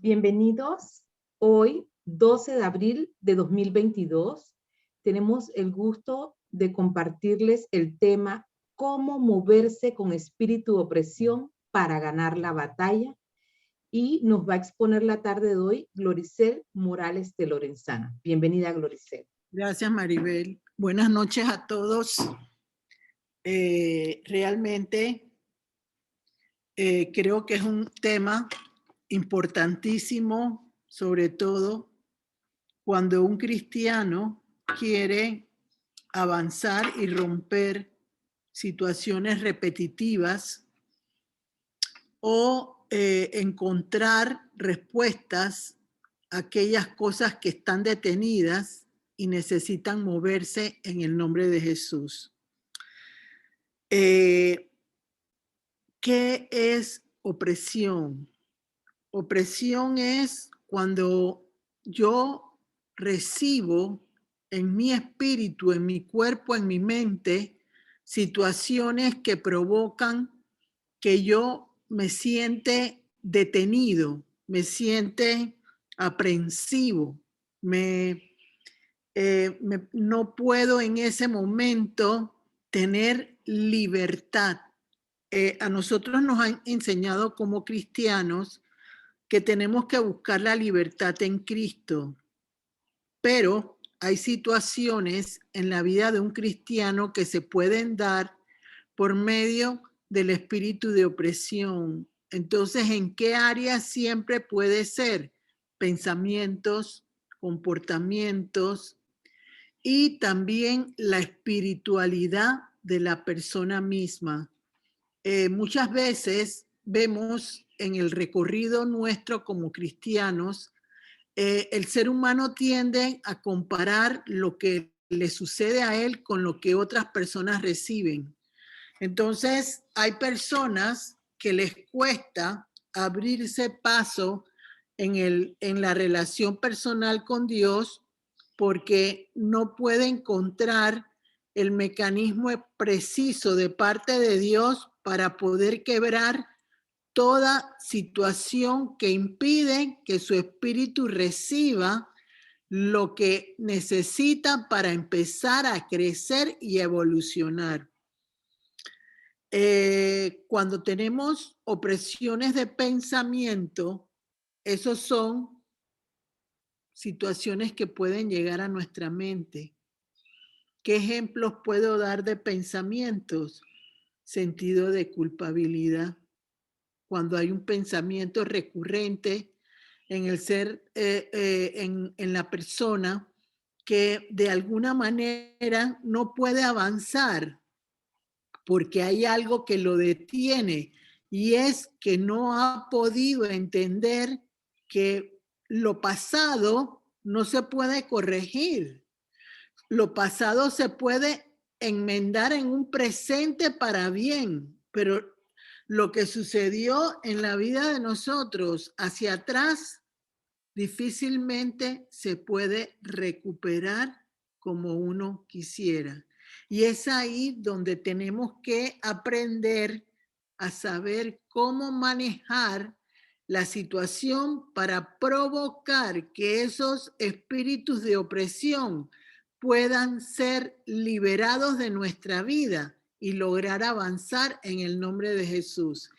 Bienvenidos. Hoy, 12 de abril de 2022, tenemos el gusto de compartirles el tema cómo moverse con espíritu de opresión para ganar la batalla. Y nos va a exponer la tarde de hoy Gloricel Morales de Lorenzana. Bienvenida, Gloricel. Gracias, Maribel. Buenas noches a todos. Realmente creo que es un tema importantísimo, sobre todo cuando un cristiano quiere avanzar y romper situaciones repetitivas o encontrar respuestas a aquellas cosas que están detenidas y necesitan moverse en el nombre de Jesús. ¿Qué es opresión? Opresión es cuando yo recibo en mi espíritu, en mi cuerpo, en mi mente, situaciones que provocan que yo me siente detenido, me siente aprensivo, no puedo en ese momento tener libertad. A nosotros nos han enseñado como cristianos que tenemos que buscar la libertad en Cristo, pero hay situaciones en la vida de un cristiano que se pueden dar por medio del espíritu de opresión. Entonces, ¿en qué área siempre puede ser? Pensamientos, comportamientos y también la espiritualidad de la persona misma. Muchas veces vemos en el recorrido nuestro como cristianos, el ser humano tiende a comparar lo que le sucede a él con lo que otras personas reciben. Entonces, hay personas que les cuesta abrirse paso en la relación personal con Dios porque no puede encontrar el mecanismo preciso de parte de Dios para poder quebrar toda situación que impide que su espíritu reciba lo que necesita para empezar a crecer y evolucionar. Cuando tenemos opresiones de pensamiento, esos son situaciones que pueden llegar a nuestra mente. ¿Qué ejemplos puedo dar de pensamientos? Sentido de culpabilidad. Cuando hay un pensamiento recurrente en el ser, en la persona que de alguna manera no puede avanzar porque hay algo que lo detiene y es que no ha podido entender que lo pasado no se puede corregir. Lo pasado se puede enmendar en un presente para bien, pero lo que sucedió en la vida de nosotros hacia atrás difícilmente se puede recuperar como uno quisiera. Y es ahí donde tenemos que aprender a saber cómo manejar la situación para provocar que esos espíritus de opresión puedan ser liberados de nuestra vida y lograr avanzar en el nombre de Jesús.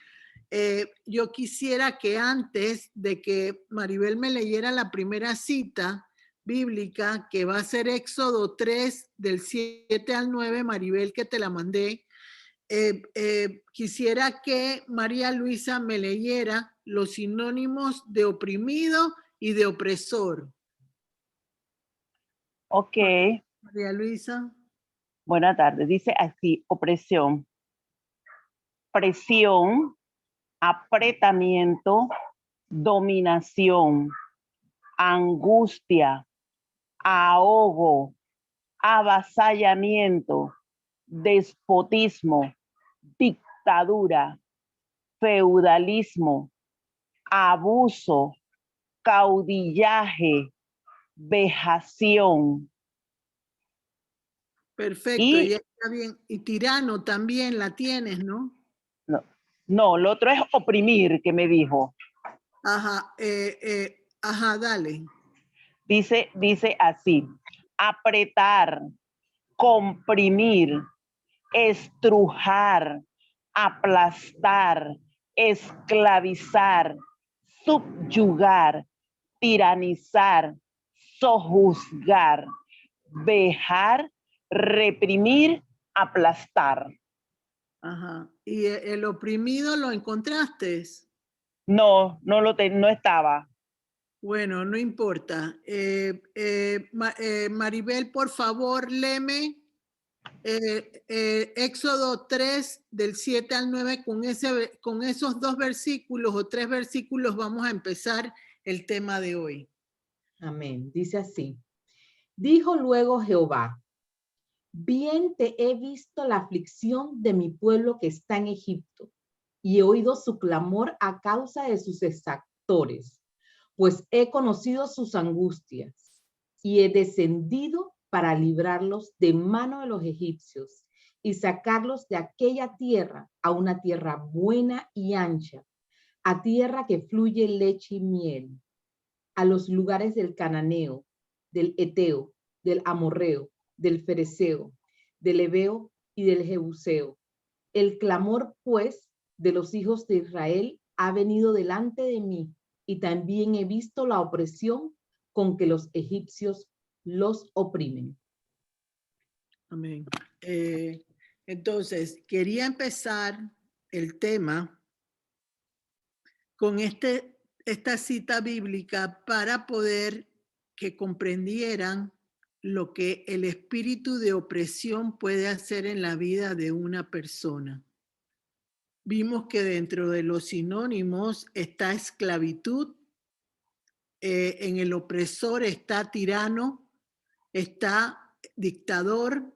Yo quisiera que antes de que Maribel me leyera la primera cita bíblica, que va a ser Éxodo 3, del 7 al 9, Maribel, que te la mandé, quisiera que María Luisa me leyera los sinónimos de oprimido y de opresor. Ok. María Luisa. Buenas tardes. Dice así: opresión, presión, apretamiento, dominación, angustia, ahogo, avasallamiento, despotismo, dictadura, feudalismo, abuso, caudillaje, vejación. Perfecto, y está bien. Y tirano también la tienes, ¿no? No, lo otro es oprimir, que me dijo. Ajá, dale. Dice así, apretar, comprimir, estrujar, aplastar, esclavizar, subyugar, tiranizar, sojuzgar, vejar, reprimir, aplastar. Ajá. ¿Y el oprimido lo encontraste? No, no estaba. Bueno, no importa. Maribel, por favor, léeme Éxodo 3 del 7 al 9. Con esos 2 versículos o 3 versículos vamos a empezar el tema de hoy. Amén. Dice así. Dijo luego Jehová, bien te he visto la aflicción de mi pueblo que está en Egipto, y he oído su clamor a causa de sus exactores, pues he conocido sus angustias, y he descendido para librarlos de mano de los egipcios, y sacarlos de aquella tierra a una tierra buena y ancha, a tierra que fluye leche y miel, a los lugares del cananeo, del eteo, del amorreo, del fereceo, del heveo y del jebuseo. El clamor, pues, de los hijos de Israel ha venido delante de mí, y también he visto la opresión con que los egipcios los oprimen. Amén. Entonces, quería empezar el tema con esta cita bíblica para poder que comprendieran lo que el espíritu de opresión puede hacer en la vida de una persona. Vimos que dentro de los sinónimos está esclavitud, en el opresor está tirano, está dictador,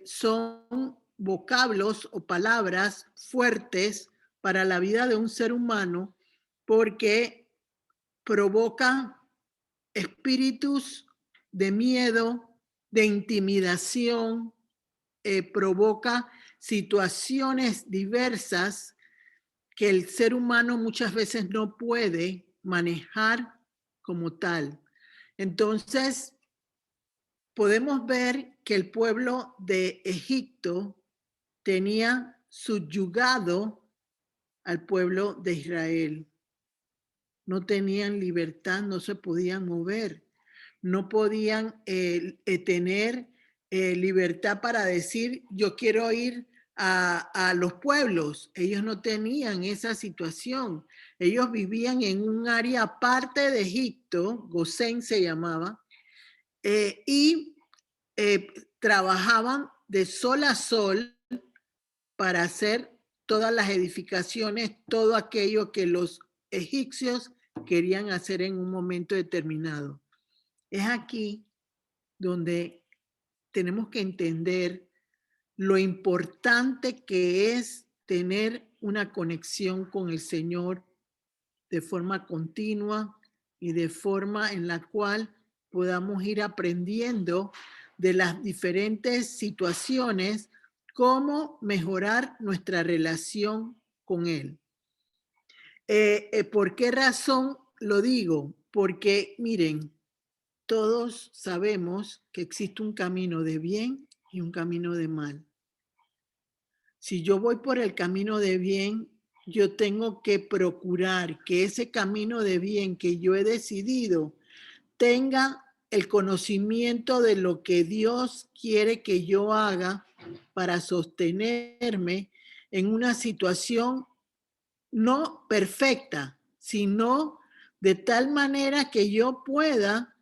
son vocablos o palabras fuertes para la vida de un ser humano porque provoca espíritus de miedo, de intimidación, provoca situaciones diversas que el ser humano muchas veces no puede manejar como tal. Entonces, podemos ver que el pueblo de Egipto tenía subyugado al pueblo de Israel. No tenían libertad, no se podían mover, no podían tener libertad para decir, yo quiero ir a los pueblos. Ellos no tenían esa situación. Ellos vivían en un área aparte de Egipto, Gosén se llamaba, y trabajaban de sol a sol para hacer todas las edificaciones, todo aquello que los egipcios querían hacer en un momento determinado. Es aquí donde tenemos que entender lo importante que es tener una conexión con el Señor de forma continua y de forma en la cual podamos ir aprendiendo de las diferentes situaciones cómo mejorar nuestra relación con Él. ¿Por qué razón lo digo? Porque miren, todos sabemos que existe un camino de bien y un camino de mal. Si yo voy por el camino de bien, yo tengo que procurar que ese camino de bien que yo he decidido tenga el conocimiento de lo que Dios quiere que yo haga para sostenerme en una situación no perfecta, sino de tal manera que yo pueda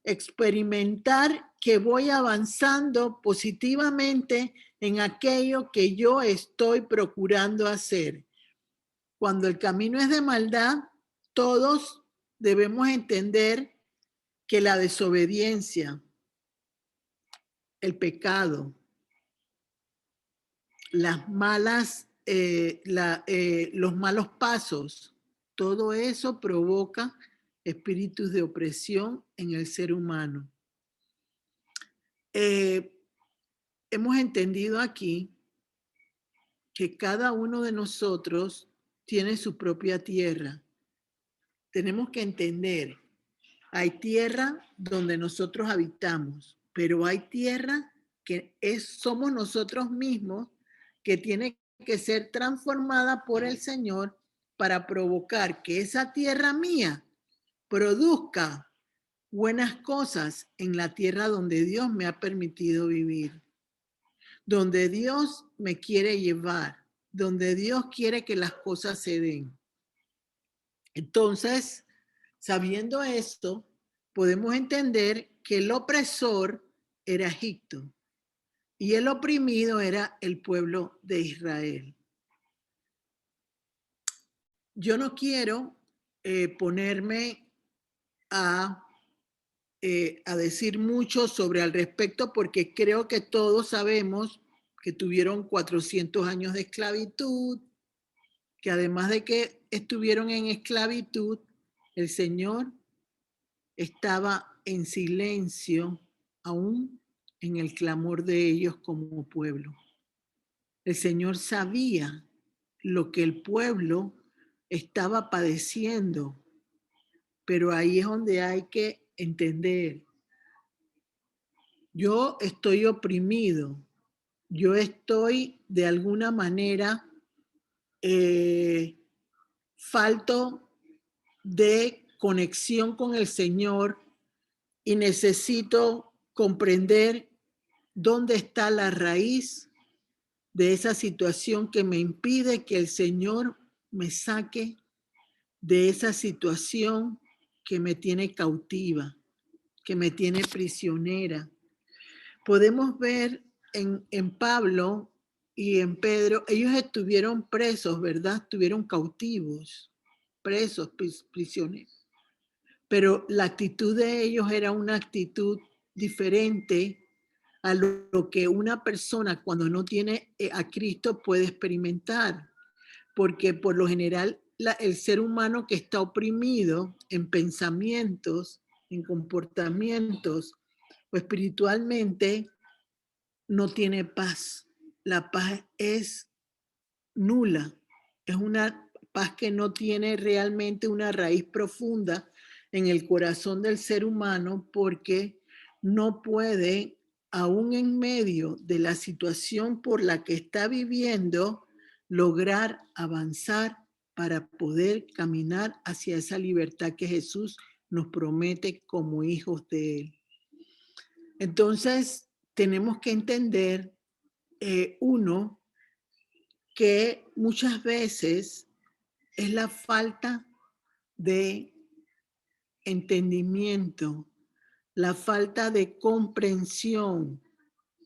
experimentar que voy avanzando positivamente en aquello que yo estoy procurando hacer. Cuando el camino es de maldad, todos debemos entender que la desobediencia, el pecado, las malas, los malos pasos, todo eso provoca espíritus de opresión en el ser humano. Hemos entendido aquí que cada uno de nosotros tiene su propia tierra tenemos que entender, hay tierra donde nosotros habitamos, pero hay tierra que somos nosotros mismos, que tiene que ser transformada por el Señor para provocar que esa tierra mía produzca buenas cosas en la tierra donde Dios me ha permitido vivir, donde Dios me quiere llevar, donde Dios quiere que las cosas se den. Entonces, sabiendo esto, podemos entender que el opresor era Egipto y el oprimido era el pueblo de Israel. Yo no quiero ponerme a decir mucho sobre al respecto porque creo que todos sabemos que tuvieron 400 años de esclavitud, que además de que estuvieron en esclavitud, el Señor estaba en silencio aún en el clamor de ellos como pueblo. El Señor sabía lo que el pueblo estaba padeciendo, pero ahí es donde hay que entender. Yo estoy oprimido, yo estoy de alguna manera falto de conexión con el Señor y necesito comprender dónde está la raíz de esa situación que me impide que el Señor me saque de esa situación que me tiene cautiva, que me tiene prisionera. Podemos ver en Pablo y en Pedro, ellos estuvieron presos, ¿verdad? Estuvieron cautivos, presos, prisioneros. Pero la actitud de ellos era una actitud diferente a lo que una persona cuando no tiene a Cristo puede experimentar. Porque por lo general el ser humano que está oprimido en pensamientos, en comportamientos o espiritualmente, no tiene paz. La paz es nula. Es una paz que no tiene realmente una raíz profunda en el corazón del ser humano porque no puede, aún en medio de la situación por la que está viviendo, lograr avanzar para poder caminar hacia esa libertad que Jesús nos promete como hijos de Él. Entonces, tenemos que entender, uno, que muchas veces es la falta de entendimiento, la falta de comprensión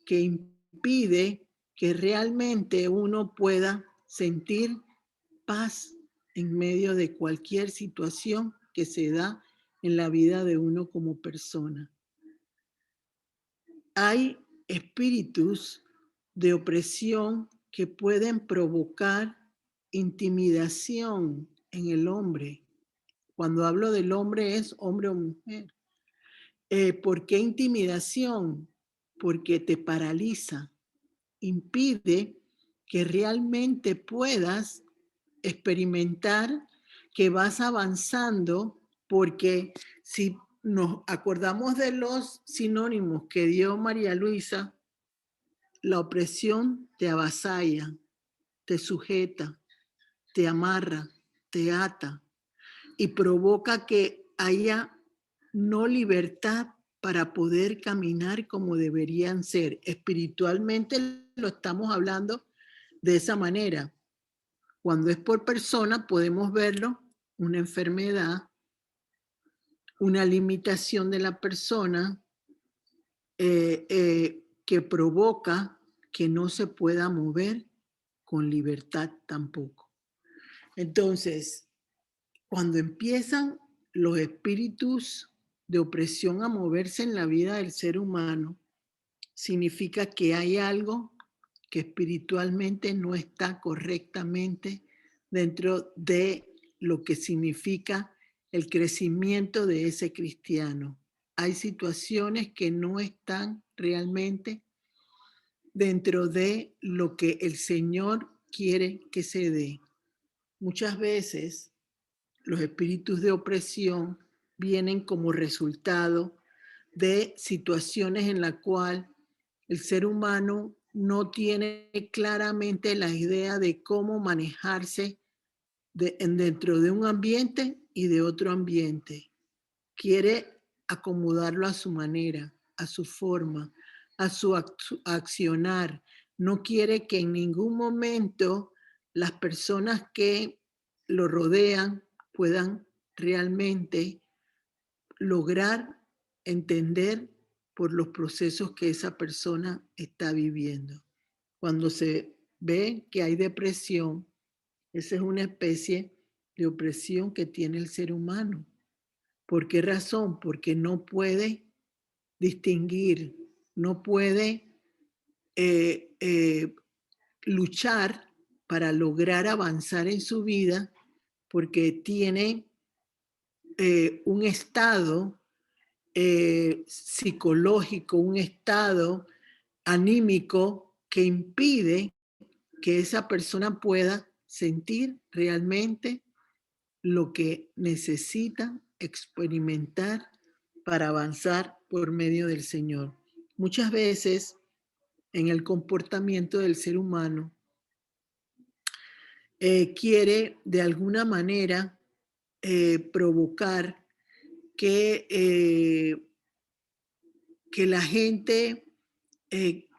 que impide que realmente uno pueda sentir paz en medio de cualquier situación que se da en la vida de uno como persona. Hay espíritus de opresión que pueden provocar intimidación en el hombre. Cuando hablo del hombre es hombre o mujer. ¿Por qué intimidación? Porque te paraliza, impide que realmente puedas experimentar que vas avanzando, porque si nos acordamos de los sinónimos que dio María Luisa, la opresión te avasalla, te sujeta, te amarra, te ata y provoca que haya no libertad para poder caminar como deberían ser. Espiritualmente lo estamos hablando de esa manera. Cuando es por persona podemos verlo, una enfermedad, una limitación de la persona que provoca que no se pueda mover con libertad tampoco. Entonces, cuando empiezan los espíritus de opresión a moverse en la vida del ser humano, significa que hay algo que espiritualmente no está correctamente dentro de lo que significa el crecimiento de ese cristiano. Hay situaciones que no están realmente dentro de lo que el Señor quiere que se dé. Muchas veces los espíritus de opresión vienen como resultado de situaciones en las cuales el ser humano no tiene claramente la idea de cómo manejarse dentro de un ambiente y de otro ambiente. Quiere acomodarlo a su manera, a su forma, a su accionar. No quiere que en ningún momento las personas que lo rodean puedan realmente lograr entender por los procesos que esa persona está viviendo. Cuando se ve que hay depresión, esa es una especie de opresión que tiene el ser humano. ¿Por qué razón? Porque no puede distinguir, no puede luchar para lograr avanzar en su vida, porque tiene un estado psicológico, un estado anímico que impide que esa persona pueda sentir realmente lo que necesita experimentar para avanzar por medio del Señor. Muchas veces en el comportamiento del ser humano quiere de alguna manera provocar que la gente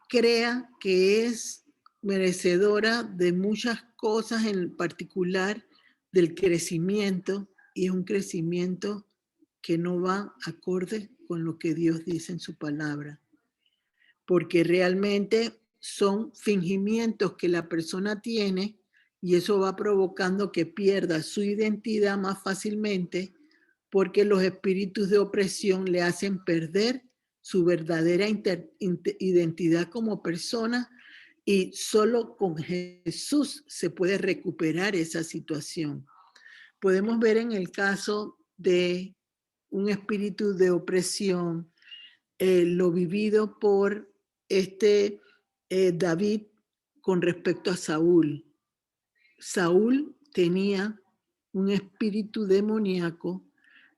crea que es merecedora de muchas cosas, en particular del crecimiento, y es un crecimiento que no va acorde con lo que Dios dice en su palabra, porque realmente son fingimientos que la persona tiene y eso va provocando que pierda su identidad más fácilmente, porque los espíritus de opresión le hacen perder su verdadera identidad como persona, y solo con Jesús se puede recuperar esa situación. Podemos ver en el caso de un espíritu de opresión, lo vivido por David con respecto a Saúl. Saúl tenía un espíritu demoníaco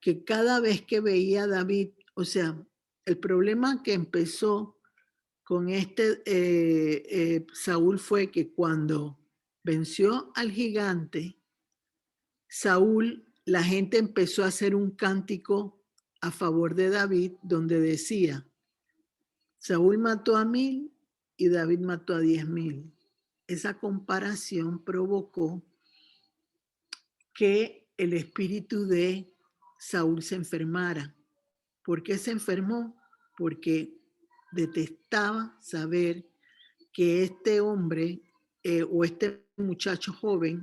que cada vez que veía a David, o sea, el problema que empezó con Saúl fue que cuando venció al gigante, Saúl, la gente empezó a hacer un cántico a favor de David donde decía: Saúl mató a 1000 y David mató a 10,000. Esa comparación provocó que el espíritu de Saúl se enfermara. ¿Por qué se enfermó? Porque detestaba saber que este hombre o este muchacho joven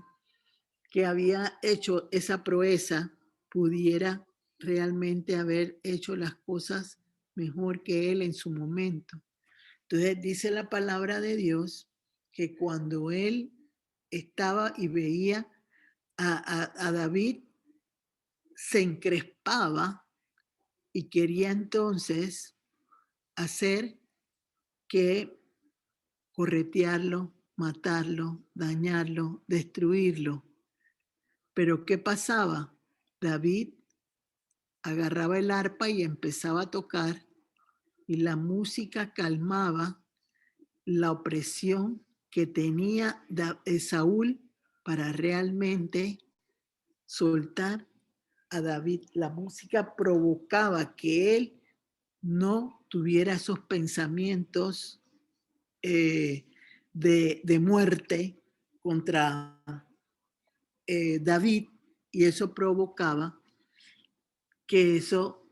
que había hecho esa proeza pudiera realmente haber hecho las cosas mejor que él en su momento. Entonces dice la palabra de Dios que cuando él estaba y veía a David, se encrespaba y quería entonces hacer que corretearlo, matarlo, dañarlo, destruirlo. Pero ¿qué pasaba? David agarraba el arpa y empezaba a tocar, y la música calmaba la opresión que tenía Saúl para realmente soltar a David. La música provocaba que él no tuviera esos pensamientos de muerte contra David, y eso provocaba que eso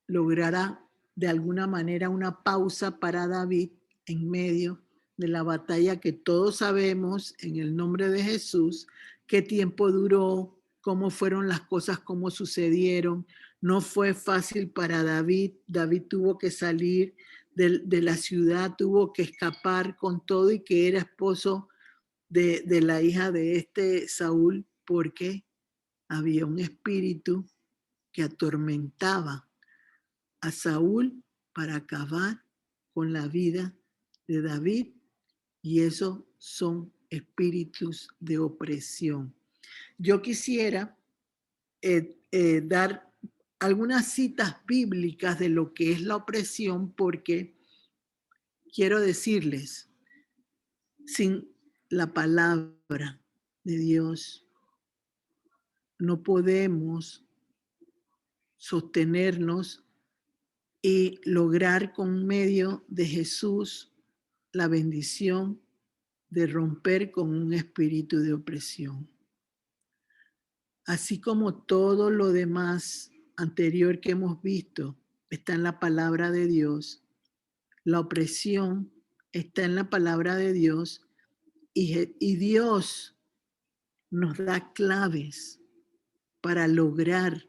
lograra de alguna manera una pausa para David en medio de la batalla que todos sabemos en el nombre de Jesús, qué tiempo duró, cómo fueron las cosas, cómo sucedieron. No fue fácil para David. David tuvo que salir de la ciudad, tuvo que escapar con todo, y que era esposo de la hija de Saúl, porque había un espíritu que atormentaba a Saúl para acabar con la vida de David, y esos son espíritus de opresión. yo quisiera dar algunas citas bíblicas de lo que es la opresión, porque quiero decirles, sin la palabra de Dios no podemos sostenernos y lograr con medio de Jesús la bendición de romper con un espíritu de opresión. Así como todo lo demás anterior que hemos visto está en la palabra de Dios, la opresión está en la palabra de Dios y Dios nos da claves para lograr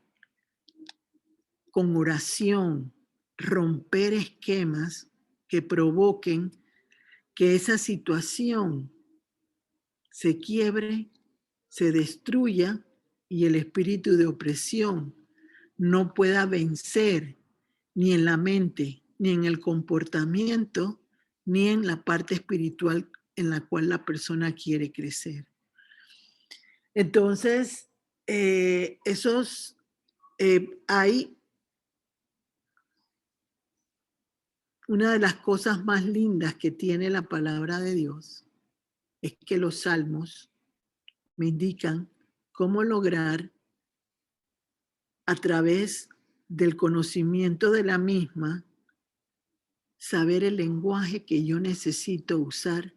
con oración romper esquemas que provoquen que esa situación se quiebre, se destruya y el espíritu de opresión no pueda vencer ni en la mente, ni en el comportamiento, ni en la parte espiritual en la cual la persona quiere crecer. Entonces, hay una de las cosas más lindas que tiene la palabra de Dios, es que los salmos me indican cómo lograr a través del conocimiento de la misma saber el lenguaje que yo necesito usar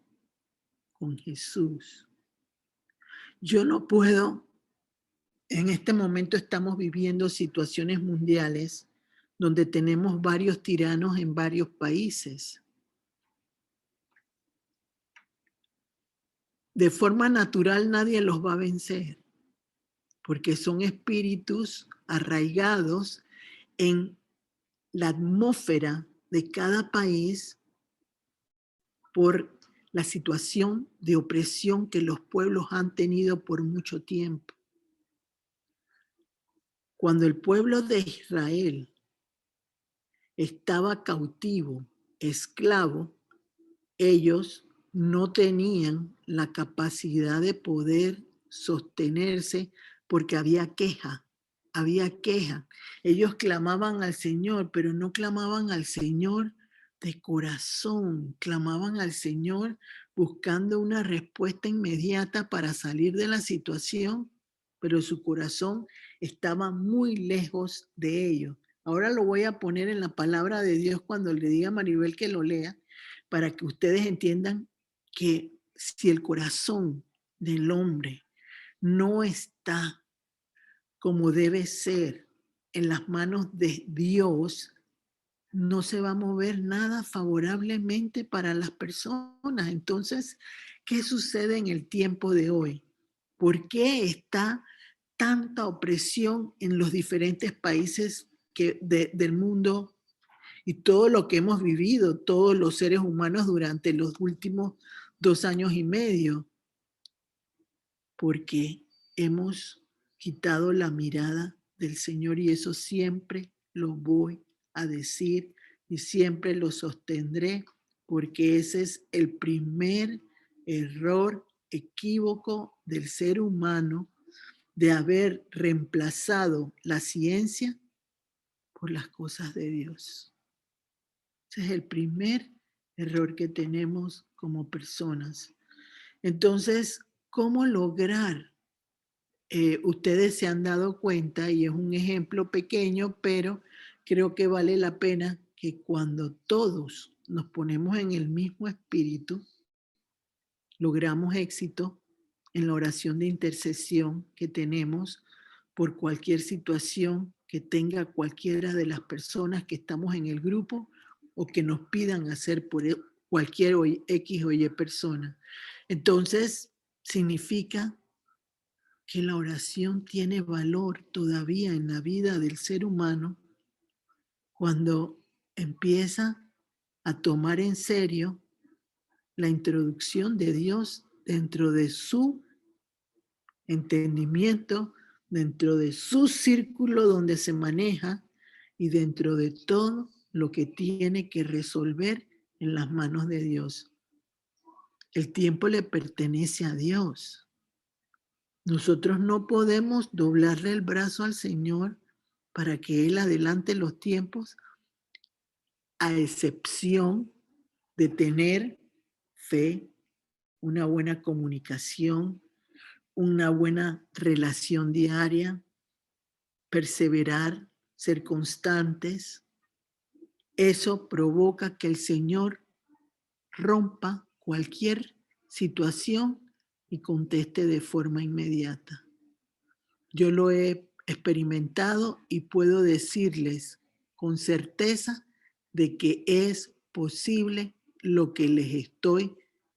con Jesús. Yo no puedo, en este momento estamos viviendo situaciones mundiales donde tenemos varios tiranos en varios países. De forma natural nadie los va a vencer, porque son espíritus arraigados en la atmósfera de cada país por la situación de opresión que los pueblos han tenido por mucho tiempo. Cuando el pueblo de Israel estaba cautivo, esclavo, ellos no tenían la capacidad de poder sostenerse porque había queja. Ellos clamaban al Señor, pero no clamaban al Señor de corazón, clamaban al Señor buscando una respuesta inmediata para salir de la situación, pero su corazón estaba muy lejos de ellos. Ahora lo voy a poner en la palabra de Dios cuando le diga a Maribel que lo lea, para que ustedes entiendan que si el corazón del hombre no está como debe ser en las manos de Dios, no se va a mover nada favorablemente para las personas. Entonces, ¿qué sucede en el tiempo de hoy? ¿Por qué está tanta opresión en los diferentes países del mundo y todo lo que hemos vivido, todos los seres humanos durante los últimos 2 años y medio? Porque hemos quitado la mirada del Señor, y eso siempre lo voy a decir y siempre lo sostendré, porque ese es el primer error equívoco del ser humano, de haber reemplazado la ciencia por las cosas de Dios. Ese es el primer error que tenemos como personas. Entonces, ¿cómo lograr? Ustedes se han dado cuenta, y es un ejemplo pequeño, pero creo que vale la pena que cuando todos nos ponemos en el mismo espíritu, logramos éxito en la oración de intercesión que tenemos por cualquier situación que tenga cualquiera de las personas que estamos en el grupo o que nos pidan hacer por cualquier X o Y persona. Entonces, significa que la oración tiene valor todavía en la vida del ser humano cuando empieza a tomar en serio la introducción de Dios dentro de su entendimiento, dentro de su círculo donde se maneja y dentro de todo lo que tiene que resolver en las manos de Dios. El tiempo le pertenece a Dios. Nosotros no podemos doblarle el brazo al Señor para que Él adelante los tiempos, a excepción de tener fe, una buena comunicación, una buena relación diaria, perseverar, ser constantes. Eso provoca que el Señor rompa cualquier situación y conteste de forma inmediata. Yo lo he experimentado y puedo decirles con certeza de que es posible lo que les estoy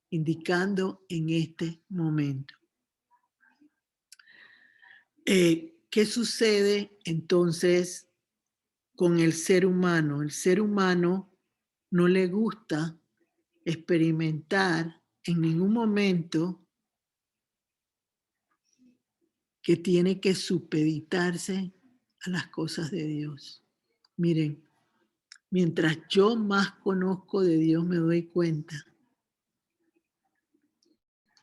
indicando en este momento. ¿Qué sucede entonces con el ser humano? El ser humano no le gusta experimentar en ningún momento que tiene que supeditarse a las cosas de Dios. Miren, mientras yo más conozco de Dios, me doy cuenta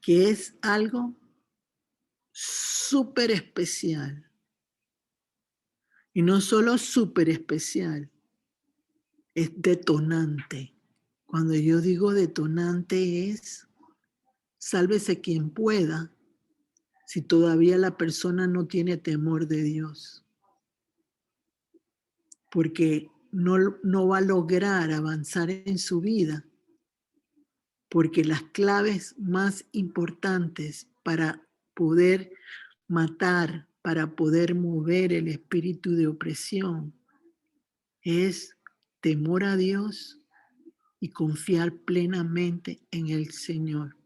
que es algo súper especial. Y no solo súper especial, es detonante. Cuando yo digo detonante es, sálvese quien pueda, si todavía la persona no tiene temor de Dios. Porque no va a lograr avanzar en su vida, porque las claves más importantes para poder matar, para poder mover el espíritu de opresión, es temor a Dios y confiar plenamente en el Señor.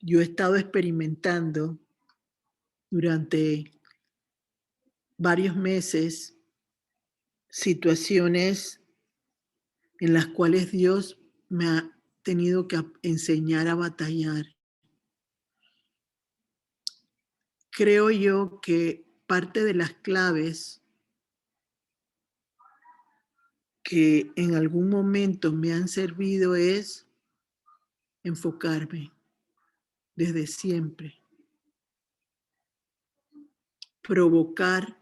Yo he estado experimentando durante varios meses situaciones en las cuales Dios me ha tenido que enseñar a batallar. Creo yo que parte de las claves que en algún momento me han servido es enfocarme desde siempre, provocar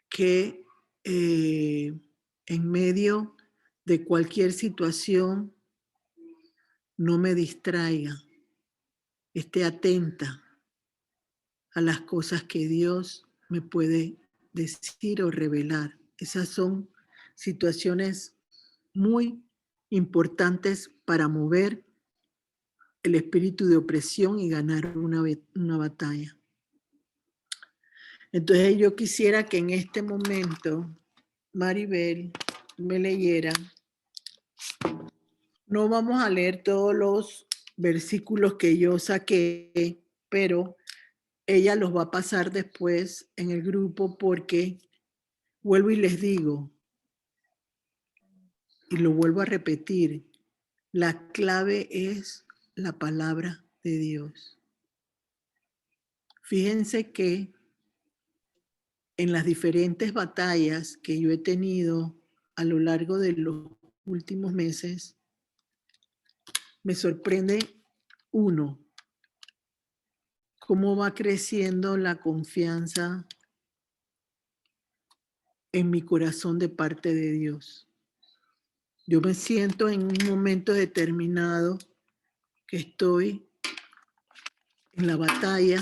que en medio de cualquier situación no me distraiga, esté atenta a las cosas que Dios me puede decir o revelar. Esas son situaciones muy importantes para mover el espíritu de opresión y ganar una batalla. Entonces yo quisiera que en este momento Maribel me leyera. No vamos a leer todos los versículos que yo saqué, pero ella los va a pasar después en el grupo porque vuelvo y les digo, y lo vuelvo a repetir, la clave es la palabra de Dios. Fíjense que en las diferentes batallas que yo he tenido a lo largo de los últimos meses, me sorprende cómo va creciendo la confianza en mi corazón de parte de Dios. Yo me siento en un momento determinado que estoy en la batalla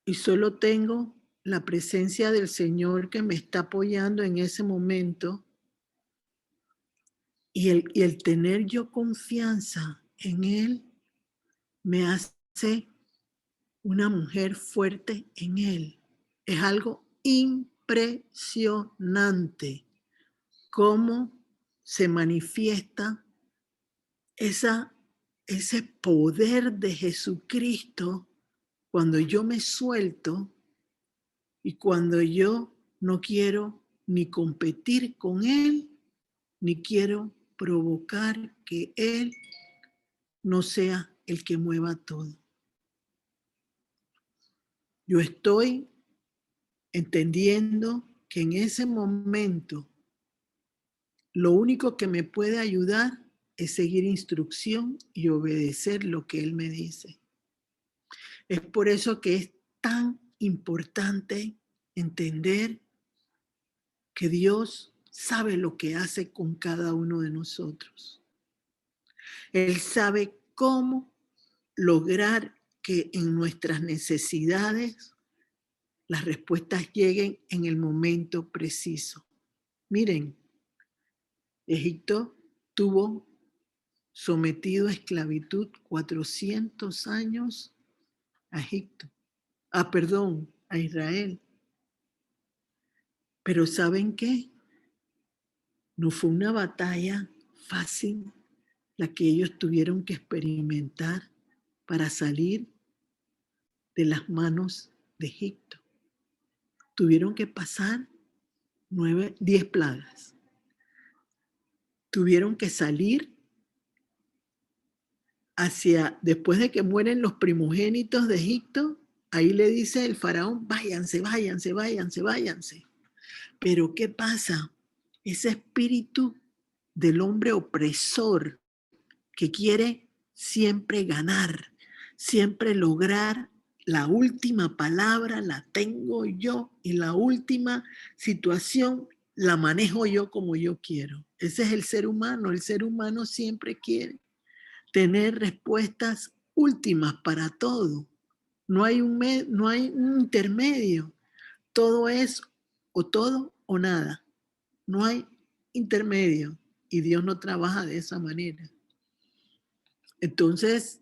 y solo tengo la presencia del Señor que me está apoyando en ese momento y el tener yo confianza en Él me hace una mujer fuerte en Él. Es algo impresionante cómo se manifiesta ese poder de Jesucristo cuando yo me suelto y cuando yo no quiero ni competir con Él, ni quiero provocar que Él no sea el que mueva todo. Yo estoy entendiendo que en ese momento lo único que me puede ayudar es seguir instrucción y obedecer lo que Él me dice. Es por eso que es tan importante entender que Dios sabe lo que hace con cada uno de nosotros. Él sabe cómo lograr que en nuestras necesidades las respuestas lleguen en el momento preciso. Miren, Egipto tuvo sometido a esclavitud 400 años a Egipto. A Israel. Pero ¿saben qué? No fue una batalla fácil la que ellos tuvieron que experimentar para salir de las manos de Egipto. Tuvieron que pasar 10 plagas. Tuvieron que salir después de que mueren los primogénitos de Egipto, ahí le dice el faraón, váyanse, váyanse, váyanse, váyanse. Pero ¿qué pasa? Ese espíritu del hombre opresor que quiere siempre ganar, siempre lograr la última palabra la tengo yo y la última situación la manejo yo como yo quiero. Ese es el ser humano. El ser humano siempre quiere tener respuestas últimas para todo. No hay un intermedio. Todo es o todo o nada. No hay intermedio y Dios no trabaja de esa manera. Entonces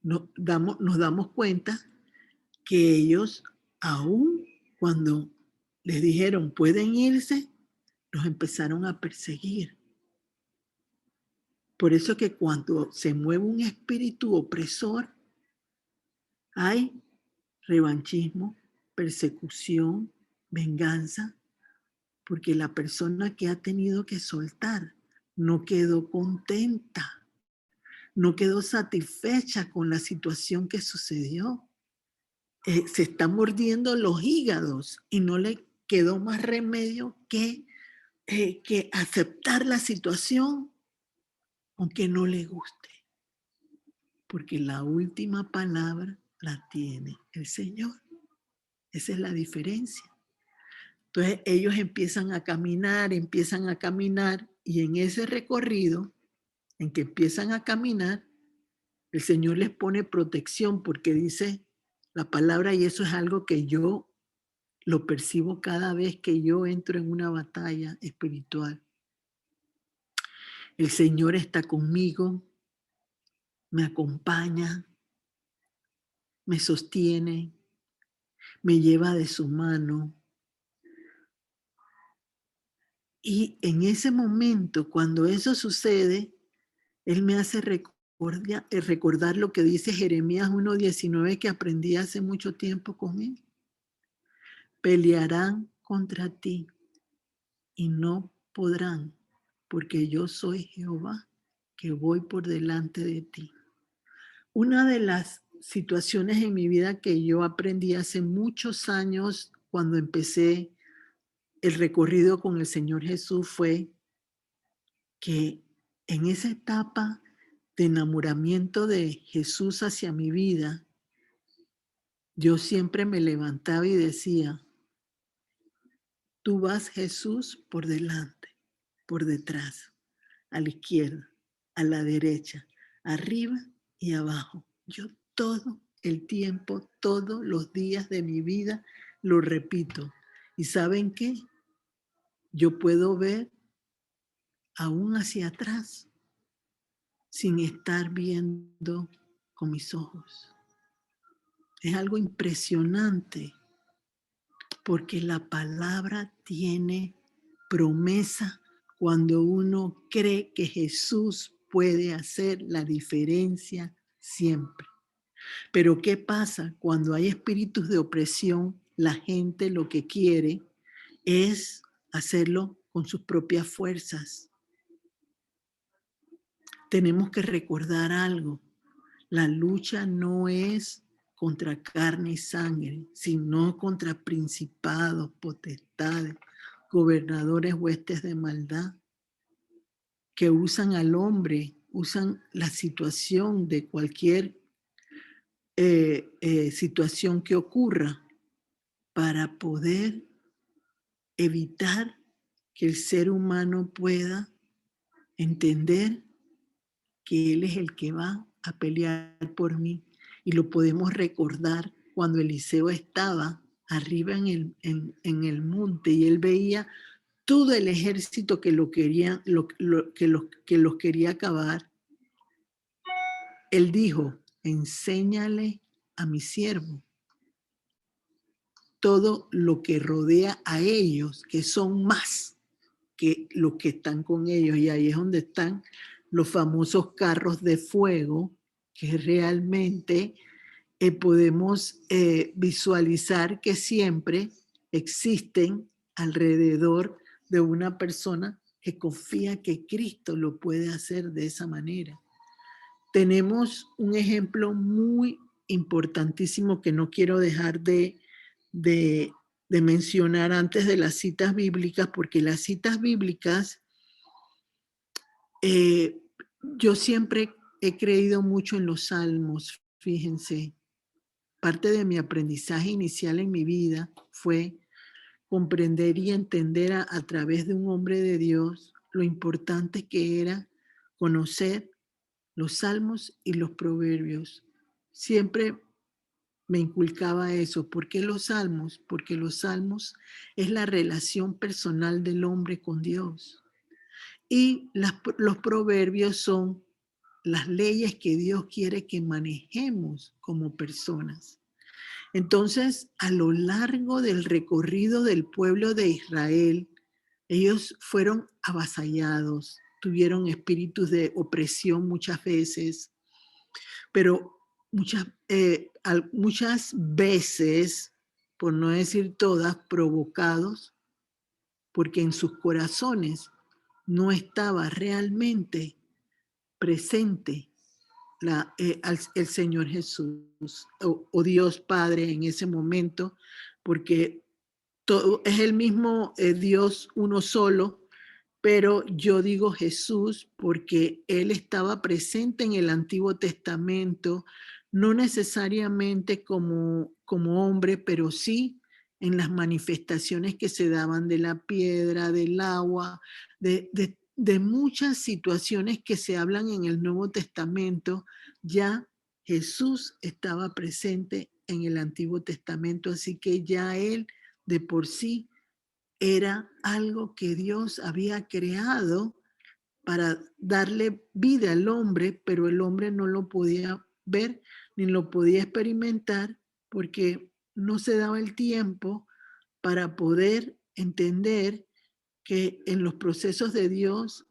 nos damos cuenta que ellos, aún cuando les dijeron pueden irse, los empezaron a perseguir. Por eso que cuando se mueve un espíritu opresor, hay revanchismo, persecución, venganza, porque la persona que ha tenido que soltar no quedó contenta, no quedó satisfecha con la situación que sucedió. Se está mordiendo los hígados y no le quedó más remedio que aceptar la situación aunque no le guste, porque la última palabra la tiene el Señor. Esa es la diferencia. Entonces ellos empiezan a caminar y en ese recorrido en que empiezan a caminar, el Señor les pone protección porque dice la palabra, y eso es algo que yo lo percibo cada vez que yo entro en una batalla espiritual. El Señor está conmigo, me acompaña, me sostiene, me lleva de su mano. Y en ese momento, cuando eso sucede, Él me hace recordar lo que dice Jeremías 1:19 que aprendí hace mucho tiempo con Él. Pelearán contra ti y no podrán, porque yo soy Jehová, que voy por delante de ti. Una de las situaciones en mi vida que yo aprendí hace muchos años cuando empecé el recorrido con el Señor Jesús fue que en esa etapa de enamoramiento de Jesús hacia mi vida, yo siempre me levantaba y decía, tú vas, Jesús, por delante, por detrás, a la izquierda, a la derecha, arriba y abajo. Yo todo el tiempo, todos los días de mi vida lo repito. ¿Y saben qué? Yo puedo ver aún hacia atrás sin estar viendo con mis ojos. Es algo impresionante porque la palabra tiene promesa cuando uno cree que Jesús puede hacer la diferencia siempre. Pero ¿qué pasa? Cuando hay espíritus de opresión, la gente lo que quiere es hacerlo con sus propias fuerzas. Tenemos que recordar algo. La lucha no es contra carne y sangre, sino contra principados, potestades, gobernadores, huestes de maldad, que usan al hombre, usan la situación de cualquier situación que ocurra para poder evitar que el ser humano pueda entender que Él es el que va a pelear por mí. Y lo podemos recordar cuando Eliseo estaba arriba en el monte y él veía todo el ejército que lo quería, que los quería acabar. Él dijo, enséñale a mi siervo todo lo que rodea a ellos, que son más que los que están con ellos. Y ahí es donde están los famosos carros de fuego, que realmente podemos visualizar que siempre existen alrededor de una persona que confía que Cristo lo puede hacer de esa manera. Tenemos un ejemplo muy importantísimo que no quiero dejar de mencionar antes de las citas bíblicas, porque las citas bíblicas, yo siempre he creído mucho en los salmos, fíjense. Parte de mi aprendizaje inicial en mi vida fue comprender y entender a través de un hombre de Dios lo importante que era conocer los salmos y los proverbios. Siempre me inculcaba eso. ¿Por qué los salmos? Porque los salmos es la relación personal del hombre con Dios. Y los proverbios son las leyes que Dios quiere que manejemos como personas. Entonces, a lo largo del recorrido del pueblo de Israel, ellos fueron avasallados, tuvieron espíritus de opresión muchas veces, pero muchas veces, por no decir todas, provocados, porque en sus corazones no estaba realmente presente el Señor Jesús o Dios Padre en ese momento, porque todo, es el mismo Dios uno solo, pero yo digo Jesús porque Él estaba presente en el Antiguo Testamento, no necesariamente como hombre, pero sí en las manifestaciones que se daban de la piedra, del agua, de muchas situaciones que se hablan en el Nuevo Testamento. Ya Jesús estaba presente en el Antiguo Testamento, así que ya Él de por sí era algo que Dios había creado para darle vida al hombre, pero el hombre no lo podía ver ni lo podía experimentar porque no se daba el tiempo para poder entender que en los procesos de Dios,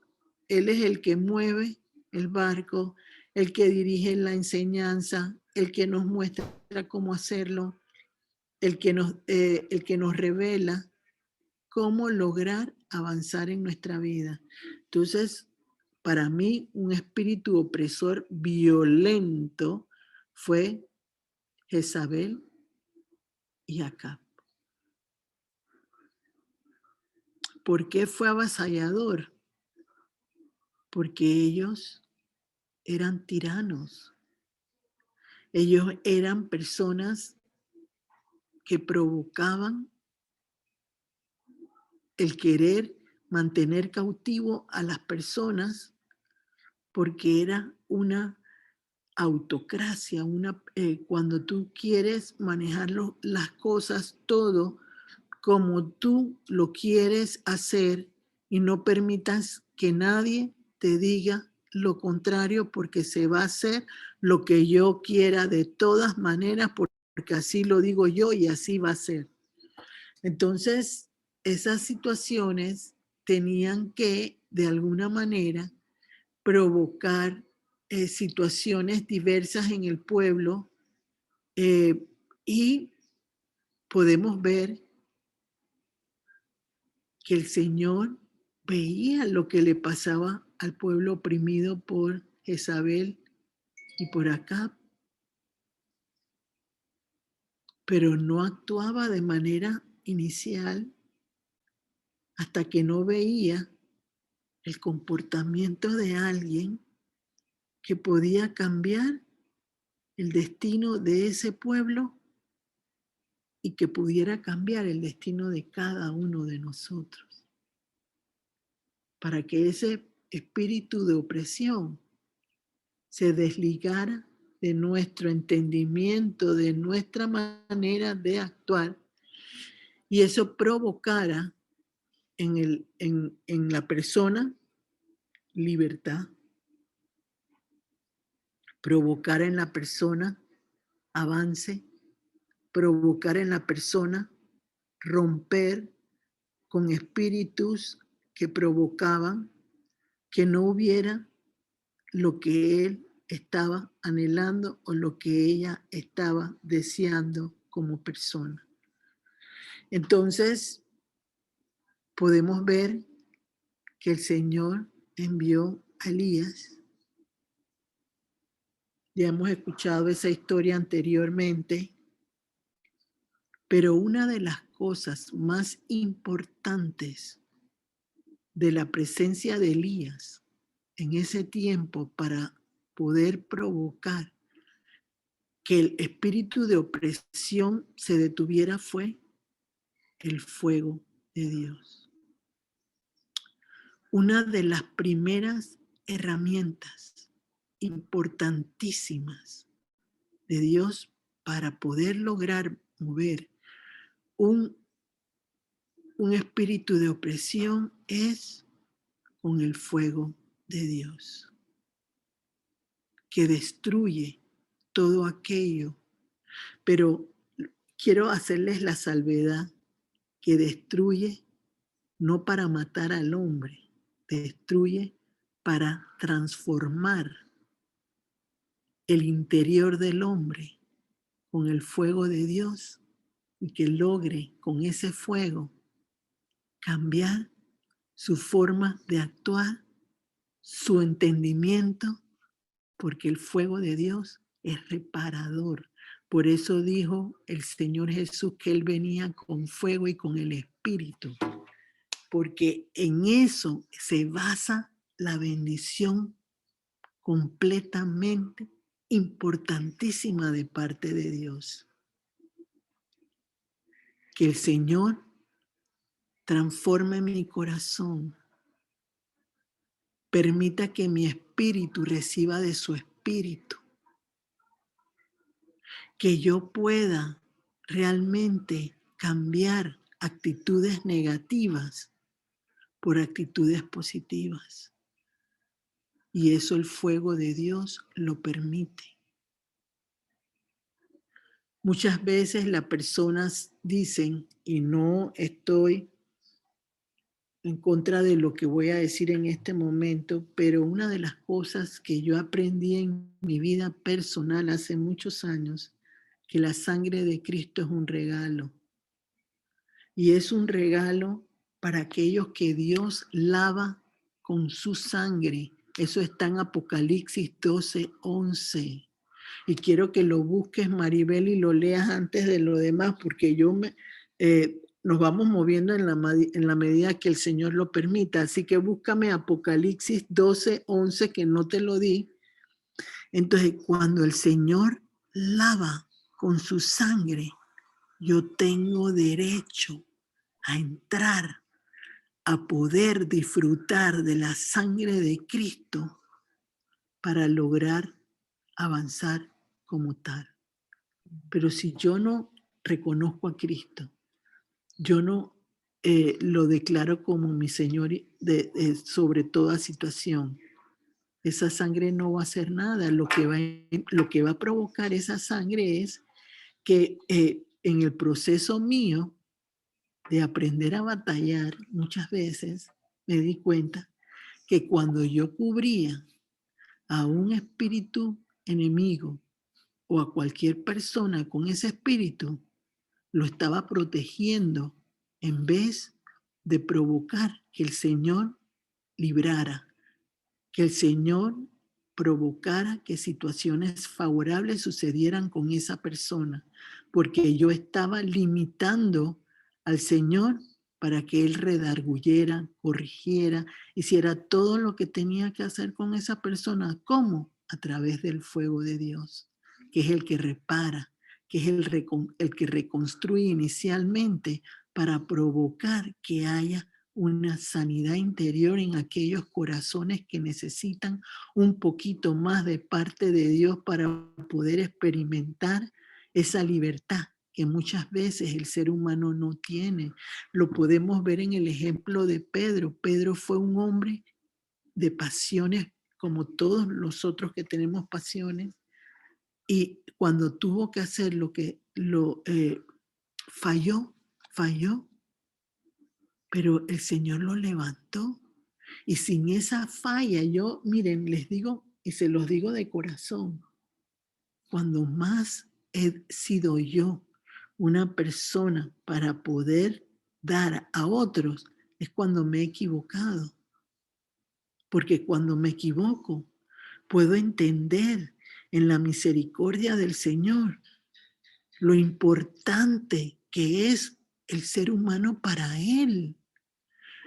Él es el que mueve el barco, el que dirige la enseñanza, el que nos muestra cómo hacerlo, el que nos revela cómo lograr avanzar en nuestra vida. Entonces, para mí, un espíritu opresor violento fue Jezabel y Acab. ¿Por qué fue avasallador? Porque ellos eran tiranos. Ellos eran personas que provocaban el querer mantener cautivo a las personas porque era una autocracia, cuando tú quieres manejar las cosas, todo como tú lo quieres hacer y no permitas que nadie te diga lo contrario porque se va a hacer lo que yo quiera de todas maneras porque así lo digo yo y así va a ser. Entonces, esas situaciones tenían que, de alguna manera, provocar situaciones diversas en el pueblo y podemos ver que el Señor veía lo que le pasaba al pueblo oprimido por Jezabel y por Acab, pero no actuaba de manera inicial hasta que no veía el comportamiento de alguien que podía cambiar el destino de ese pueblo y que pudiera cambiar el destino de cada uno de nosotros, para que ese espíritu de opresión se desligara de nuestro entendimiento, de nuestra manera de actuar, y eso provocara en la persona libertad, provocar en la persona avance, provocar en la persona romper con espíritus que provocaban que no hubiera lo que él estaba anhelando o lo que ella estaba deseando como persona. Entonces, podemos ver que el Señor envió a Elías. Ya hemos escuchado esa historia anteriormente, pero una de las cosas más importantes de la presencia de Elías en ese tiempo para poder provocar que el espíritu de opresión se detuviera fue el fuego de Dios. Una de las primeras herramientas importantísimas de Dios para poder lograr mover un espíritu de opresión es con el fuego de Dios, que destruye todo aquello. Pero quiero hacerles la salvedad que destruye no para matar al hombre, destruye para transformar el interior del hombre con el fuego de Dios y que logre con ese fuego cambiar su forma de actuar, su entendimiento, porque el fuego de Dios es reparador. Por eso dijo el Señor Jesús que Él venía con fuego y con el Espíritu, porque en eso se basa la bendición completamente importantísima de parte de Dios. Que el Señor transforme mi corazón, permita que mi espíritu reciba de su espíritu, que yo pueda realmente cambiar actitudes negativas por actitudes positivas. Y eso el fuego de Dios lo permite. Muchas veces las personas dicen, y no estoy en contra de lo que voy a decir en este momento, pero una de las cosas que yo aprendí en mi vida personal hace muchos años, que la sangre de Cristo es un regalo. Y es un regalo para aquellos que Dios lava con su sangre. Eso está en Apocalipsis 12:11. Y quiero que lo busques, Maribel, y lo leas antes de lo demás, porque nos vamos moviendo en la medida que el Señor lo permita. Así que búscame Apocalipsis 12:11, que no te lo di. Entonces, cuando el Señor lava con su sangre, yo tengo derecho a entrar, a poder disfrutar de la sangre de Cristo para lograr avanzar como tal. Pero si yo no reconozco a Cristo, yo no lo declaro como mi Señor sobre toda situación, esa sangre no va a hacer nada. Lo que va a provocar esa sangre es que en el proceso mío de aprender a batallar, muchas veces me di cuenta que cuando yo cubría a un espíritu enemigo o a cualquier persona con ese espíritu, lo estaba protegiendo en vez de provocar que el Señor librara, que el Señor provocara que situaciones favorables sucedieran con esa persona, porque yo estaba limitando al Señor para que Él redarguyera, corrigiera, hiciera todo lo que tenía que hacer con esa persona. ¿Cómo? A través del fuego de Dios. que es el que repara, que es el que reconstruye inicialmente para provocar que haya una sanidad interior en aquellos corazones que necesitan un poquito más de parte de Dios para poder experimentar esa libertad que muchas veces el ser humano no tiene. Lo podemos ver en el ejemplo de Pedro. Pedro fue un hombre de pasiones como todos los otros que tenemos pasiones, y cuando tuvo que hacer falló, pero el Señor lo levantó. Y sin esa falla, miren, les digo y se los digo de corazón, cuando más he sido yo una persona para poder dar a otros, es cuando me he equivocado. Porque cuando me equivoco, puedo entender en la misericordia del Señor lo importante que es el ser humano para Él.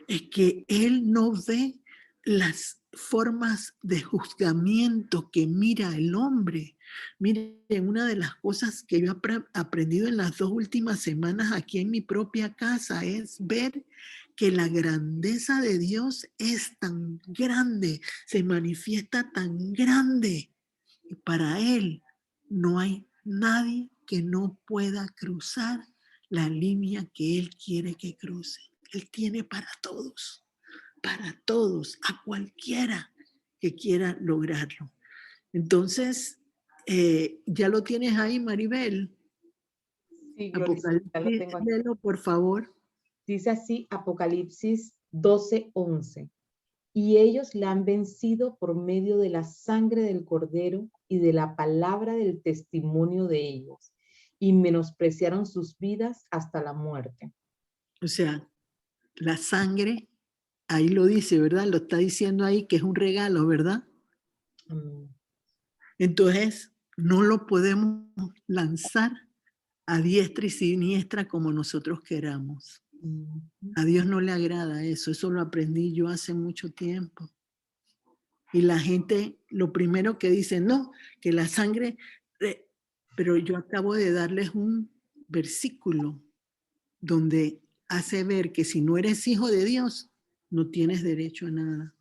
Es que Él no ve las formas de juzgamiento que mira el hombre. Miren, una de las cosas que yo he aprendido en las 2 últimas semanas aquí en mi propia casa es ver que la grandeza de Dios es tan grande, se manifiesta tan grande. Y para Él no hay nadie que no pueda cruzar la línea que Él quiere que cruce. Él tiene para todos, a cualquiera que quiera lograrlo. Entonces, ya lo tienes ahí, Maribel. Sí, Gloricita, ya lo Apocalipsis, tengo aquí. léelo, por favor. Dice así Apocalipsis 12:11. Y ellos la han vencido por medio de la sangre del Cordero y de la palabra del testimonio de ellos, y menospreciaron sus vidas hasta la muerte. O sea, la sangre, ahí lo dice, ¿verdad? Lo está diciendo ahí que es un regalo, ¿verdad? Entonces, no lo podemos lanzar a diestra y siniestra como nosotros queramos. A Dios no le agrada eso. Eso lo aprendí yo hace mucho tiempo. Y la gente, lo primero que dice, no, que la sangre, pero yo acabo de darles un versículo donde hace ver que si no eres hijo de Dios, no tienes derecho a nada.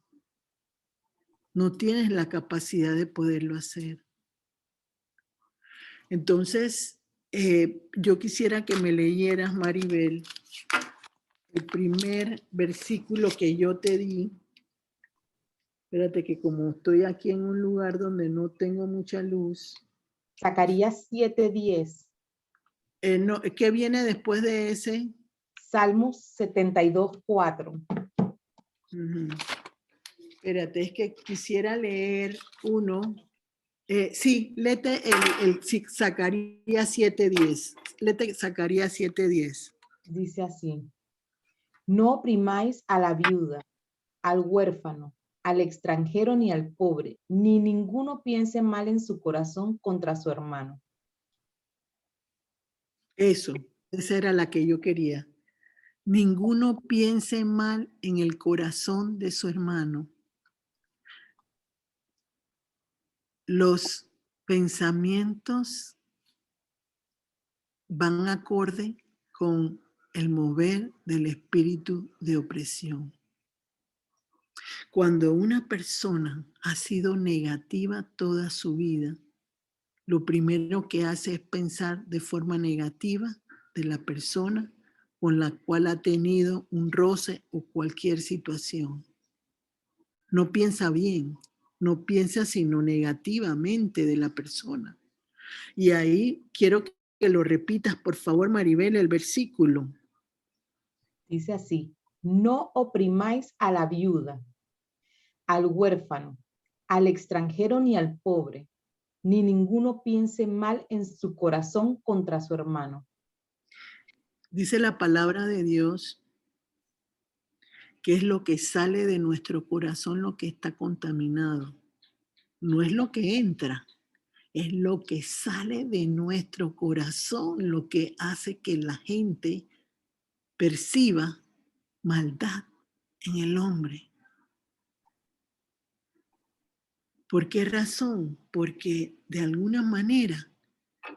No tienes la capacidad de poderlo hacer. Entonces, yo quisiera que me leyeras, Maribel, el primer versículo que yo te di. Espérate que como estoy aquí en un lugar donde no tengo mucha luz. Zacarías 7:10. No, ¿qué viene después de ese? Salmos 72:4. Espérate, es que quisiera leer uno. Sí, léete el Zacarías 7:10. Léete Zacarías 7:10. Dice así: no oprimáis a la viuda, al huérfano, al extranjero ni al pobre, ni ninguno piense mal en su corazón contra su hermano. Eso, esa era la que yo quería. Ninguno piense mal en el corazón de su hermano. Los pensamientos van acorde con el mover del espíritu de opresión. Cuando una persona ha sido negativa toda su vida, lo primero que hace es pensar de forma negativa de la persona con la cual ha tenido un roce o cualquier situación. No piensa bien, no piensa sino negativamente de la persona. Y ahí quiero que lo repitas, por favor, Maribel, el versículo. Dice así: no oprimáis a la viuda, al huérfano, al extranjero ni al pobre, ni ninguno piense mal en su corazón contra su hermano. Dice la palabra de Dios que es lo que sale de nuestro corazón lo que está contaminado. No es lo que entra, es lo que sale de nuestro corazón lo que hace que la gente perciba maldad en el hombre. ¿Por qué razón? Porque de alguna manera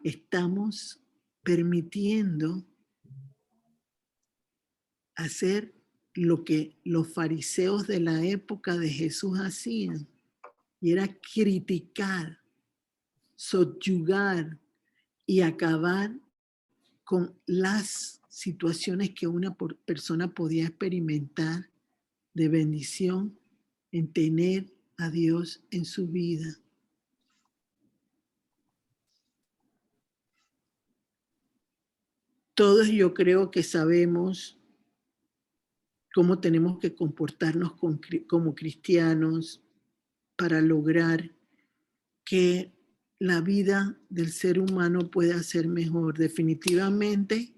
estamos permitiendo hacer lo que los fariseos de la época de Jesús hacían, y era criticar, subyugar y acabar con las situaciones que una persona podía experimentar de bendición en tener a Dios en su vida. Todos yo creo que sabemos cómo tenemos que comportarnos como cristianos para lograr que la vida del ser humano pueda ser mejor. Definitivamente,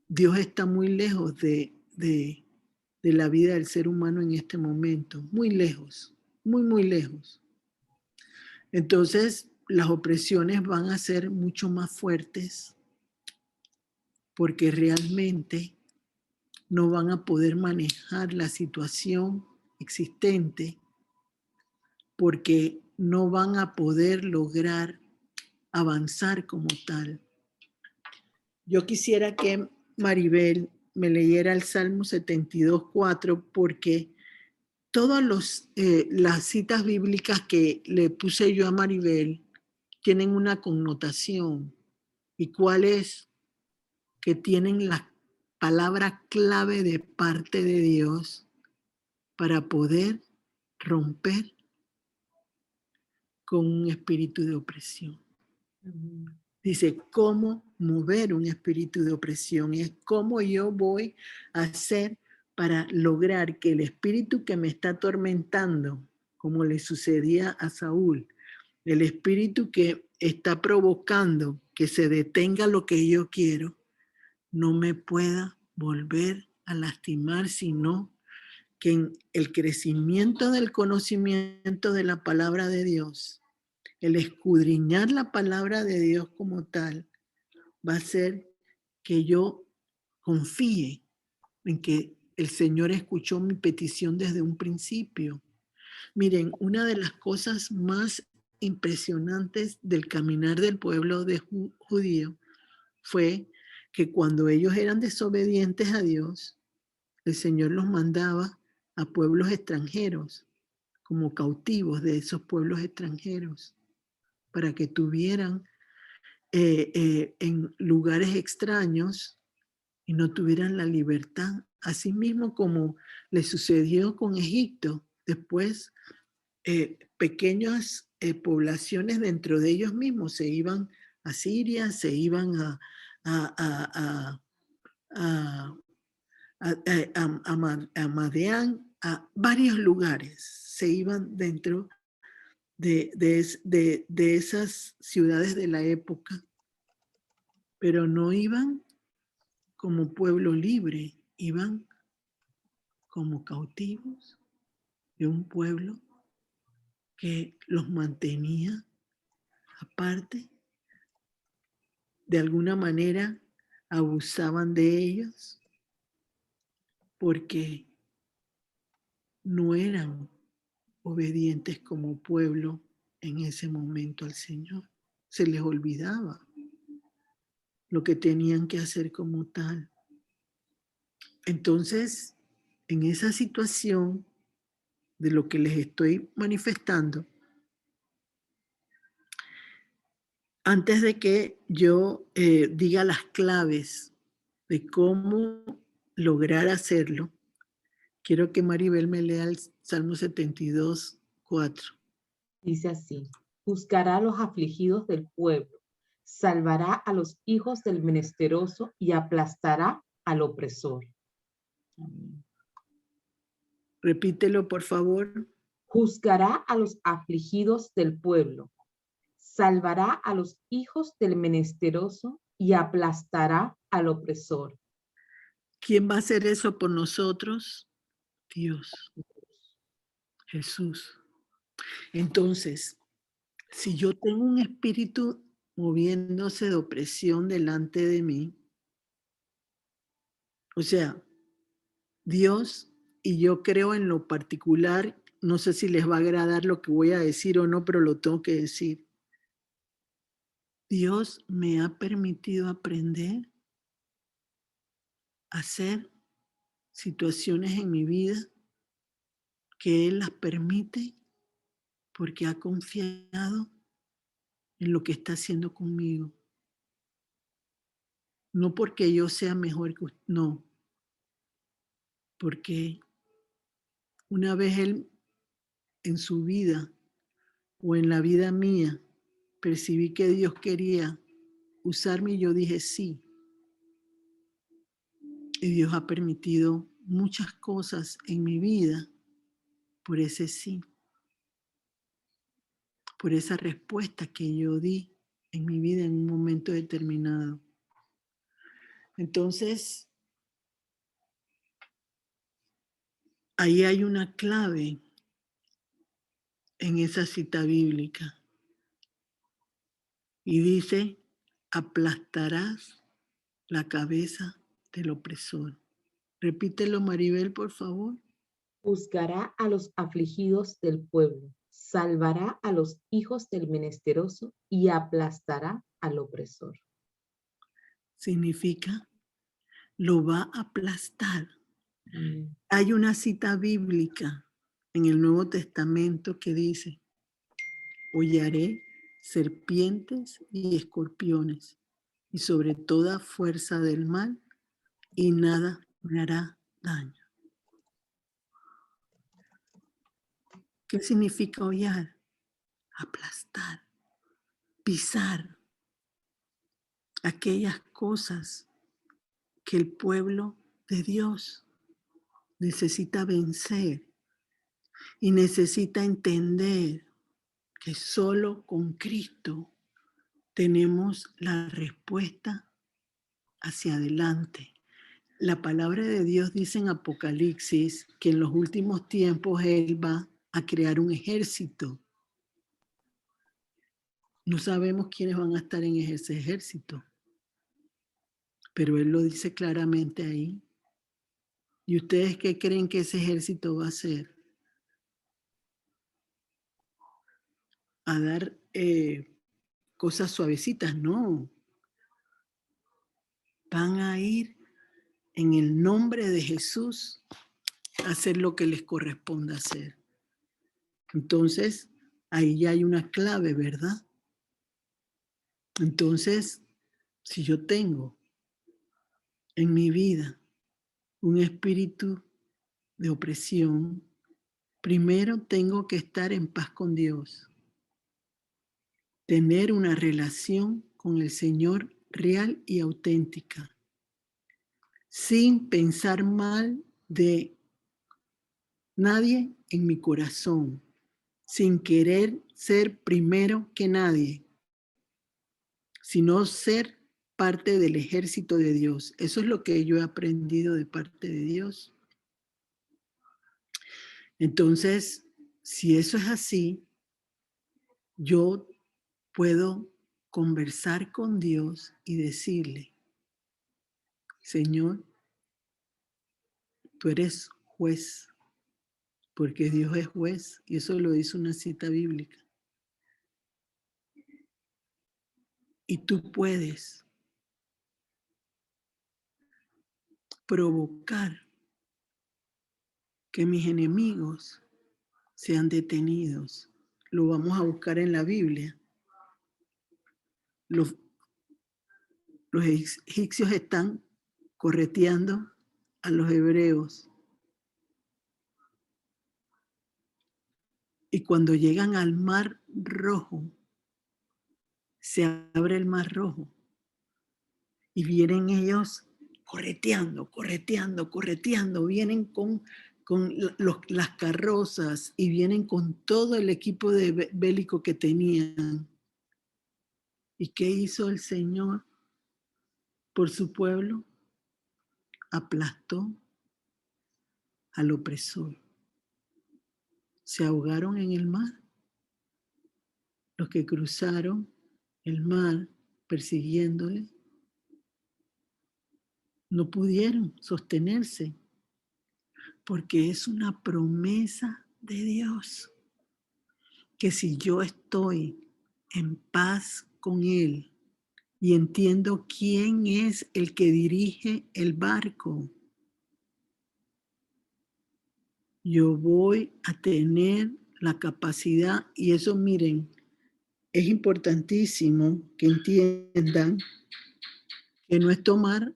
Dios está muy lejos de la vida del ser humano en este momento, muy lejos, muy lejos. Entonces, las opresiones van a ser mucho más fuertes porque realmente no van a poder manejar la situación existente, porque no van a poder lograr avanzar como tal. Yo quisiera que Maribel me leyera el Salmo 72:4, porque todas las citas bíblicas que le puse yo a Maribel tienen una connotación. ¿Y cuál es? Que tienen la palabra clave de parte de Dios para poder romper con un espíritu de opresión. Dice, ¿cómo mover un espíritu de opresión? Y es cómo yo voy a hacer para lograr que el espíritu que me está atormentando, como le sucedía a Saúl, el espíritu que está provocando que se detenga lo que yo quiero, no me pueda volver a lastimar, sino que en el crecimiento del conocimiento de la palabra de Dios, el escudriñar la palabra de Dios como tal, va a hacer que yo confíe en que el Señor escuchó mi petición desde un principio. Miren, una de las cosas más impresionantes del caminar del pueblo judío fue que cuando ellos eran desobedientes a Dios, el Señor los mandaba a pueblos extranjeros, como cautivos de esos pueblos extranjeros, para que tuvieran en lugares extraños y no tuvieran la libertad. Así mismo como le sucedió con Egipto, después pequeñas poblaciones dentro de ellos mismos se iban a Siria, se iban a Madián, a varios lugares, se iban dentro de esas ciudades de la época, pero no iban como pueblo libre, iban como cautivos de un pueblo que los mantenía aparte. De alguna manera abusaban de ellos porque no eran obedientes como pueblo en ese momento al Señor. Se les olvidaba lo que tenían que hacer como tal. Entonces, en esa situación de lo que les estoy manifestando, antes de que yo diga las claves de cómo lograr hacerlo, quiero que Maribel me lea el Salmo 72:4. Dice así: juzgará a los afligidos del pueblo, salvará a los hijos del menesteroso y aplastará al opresor. Amén. Repítelo, por favor. Juzgará a los afligidos del pueblo, salvará a los hijos del menesteroso y aplastará al opresor. ¿Quién va a hacer eso por nosotros? Dios, Jesús. Entonces, si yo tengo un espíritu moviéndose de opresión delante de mí, o sea, Dios, y yo creo en lo particular no sé si les va a agradar lo que voy a decir o no, pero lo tengo que decir. Dios me ha permitido aprender a hacer situaciones en mi vida que Él las permite porque ha confiado en lo que está haciendo conmigo. No porque yo sea mejor que usted, no. Porque una vez Él en su vida o en la vida mía percibí que Dios quería usarme y yo dije sí. Y Dios ha permitido muchas cosas en mi vida por ese sí, por esa respuesta que yo di en mi vida en un momento determinado. Entonces, ahí hay una clave en esa cita bíblica. Y dice, aplastarás la cabeza del opresor. Repítelo, Maribel, por favor. Juzgará a los afligidos del pueblo, salvará a los hijos del menesteroso y aplastará al opresor. Significa, lo va a aplastar. Amén. Hay una cita bíblica en el Nuevo Testamento que dice, hollaré serpientes y escorpiones y sobre toda fuerza del mal y nada me hará daño. ¿Qué significa hollar? Aplastar, pisar aquellas cosas que el pueblo de Dios necesita vencer y necesita entender que solo con Cristo tenemos la respuesta hacia adelante. La palabra de Dios dice en Apocalipsis que en los últimos tiempos Él va a crear un ejército. No sabemos quiénes van a estar en ese ejército, pero Él lo dice claramente ahí. ¿Y ustedes qué creen que ese ejército va a hacer? ¿A dar cosas suavecitas? No. Van a ir en el nombre de Jesús a hacer lo que les corresponda hacer. Entonces, ahí ya hay una clave, ¿verdad? Entonces, si yo tengo en mi vida un espíritu de opresión, primero tengo que estar en paz con Dios, tener una relación con el Señor real y auténtica, sin pensar mal de nadie en mi corazón, sin querer ser primero que nadie, sino ser parte del ejército de Dios. Eso es lo que yo he aprendido de parte de Dios. Entonces, si eso es así, yo puedo conversar con Dios y decirle, Señor, tú eres juez, porque Dios es juez, y eso lo dice una cita bíblica. Y tú puedes provocar que mis enemigos sean detenidos. Lo vamos a buscar en la Biblia. Los egipcios están correteando a los hebreos. Y cuando llegan al Mar Rojo, se abre el Mar Rojo. Y vienen ellos correteando, vienen con las carrozas y vienen con todo el equipo bélico que tenían. ¿Y qué hizo el Señor por su pueblo? Aplastó al opresor. Se ahogaron en el mar. Los que cruzaron el mar persiguiéndole no pudieron sostenerse porque es una promesa de Dios. Que si yo estoy en paz con Él y entiendo quién es el que dirige el barco, yo voy a tener la capacidad, y eso miren, es importantísimo que entiendan que no es tomar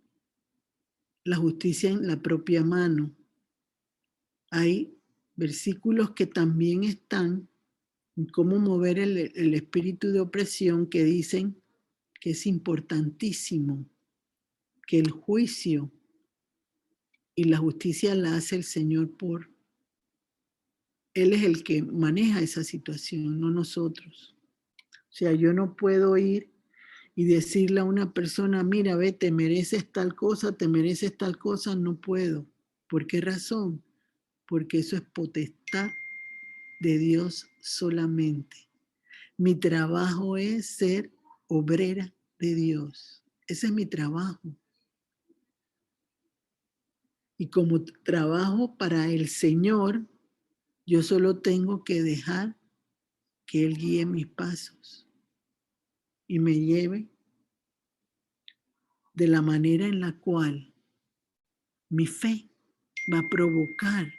la justicia en la propia mano. Hay versículos que también están en cómo mover el espíritu de opresión, que dicen que es importantísimo que el juicio y la justicia la hace el Señor por Él, es el que maneja esa situación, no nosotros. O sea, yo no puedo ir y decirle a una persona, mira, ve, te mereces tal cosa, te mereces tal cosa, no puedo. ¿Por qué razón? Porque eso es potestad de Dios solamente. Mi trabajo es ser obrera de Dios. Ese es mi trabajo. Y como trabajo para el Señor, yo solo tengo que dejar que Él guíe mis pasos y me lleve de la manera en la cual mi fe va a provocar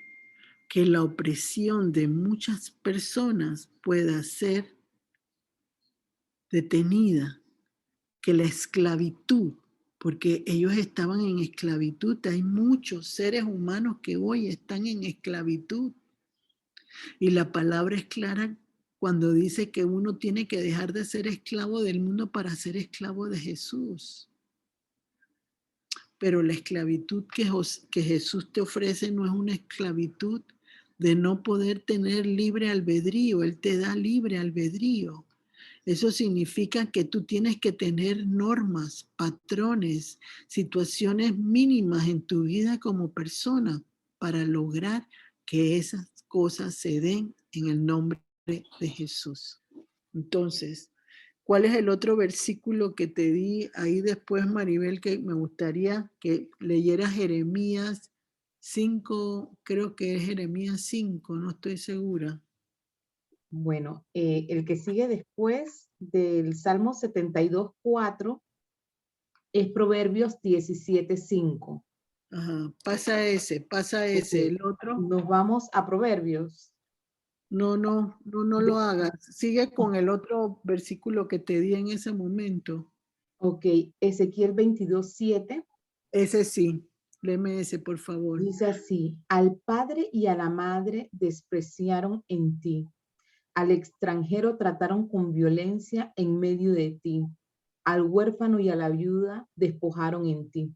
que la opresión de muchas personas pueda ser detenida, que la esclavitud, porque ellos estaban en esclavitud, hay muchos seres humanos que hoy están en esclavitud. Y la palabra es clara cuando dice que uno tiene que dejar de ser esclavo del mundo para ser esclavo de Jesús. Pero la esclavitud que Jesús te ofrece no es una esclavitud de no poder tener libre albedrío. Él te da libre albedrío. Eso significa que tú tienes que tener normas, patrones, situaciones mínimas en tu vida como persona para lograr que esas cosas se den en el nombre de Jesús. Entonces, ¿cuál es el otro versículo que te di ahí después, Maribel, que me gustaría que leyeras? Jeremías 5, creo que es Jeremías 5, no estoy segura. Bueno, el que sigue después del Salmo 72:4 es Proverbios 17:5. Ajá, pasa ese, Ok, el otro. nos vamos a Proverbios. No De- lo hagas. Sigue con el otro versículo que te di en ese momento. ok, Ezequiel 22:7 Ese sí, léeme ese, por favor. dice así: al padre y a la madre despreciaron en ti, al extranjero trataron con violencia en medio de ti, al huérfano y a la viuda despojaron en ti.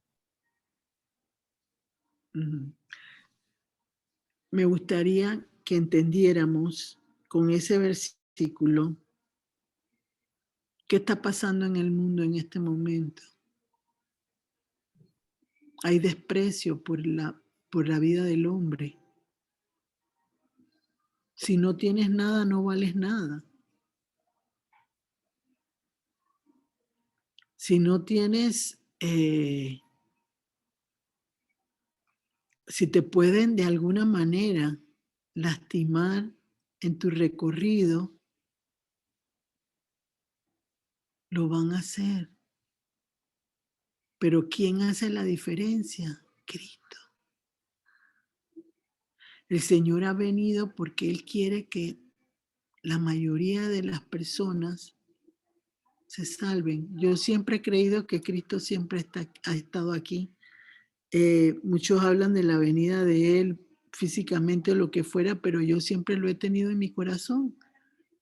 Ujú. Me gustaría que entendiéramos con ese versículo qué está pasando en el mundo en este momento. Hay desprecio por la vida del hombre. Si no tienes nada, no vales nada. Si no tienes, si te pueden de alguna manera lastimar en tu recorrido, lo van a hacer. Pero ¿quién hace la diferencia? Cristo. El Señor ha venido porque Él quiere que la mayoría de las personas se salven. Yo siempre he creído que Cristo siempre ha estado aquí. Muchos hablan de la venida de Él físicamente o lo que fuera, pero yo siempre lo he tenido en mi corazón.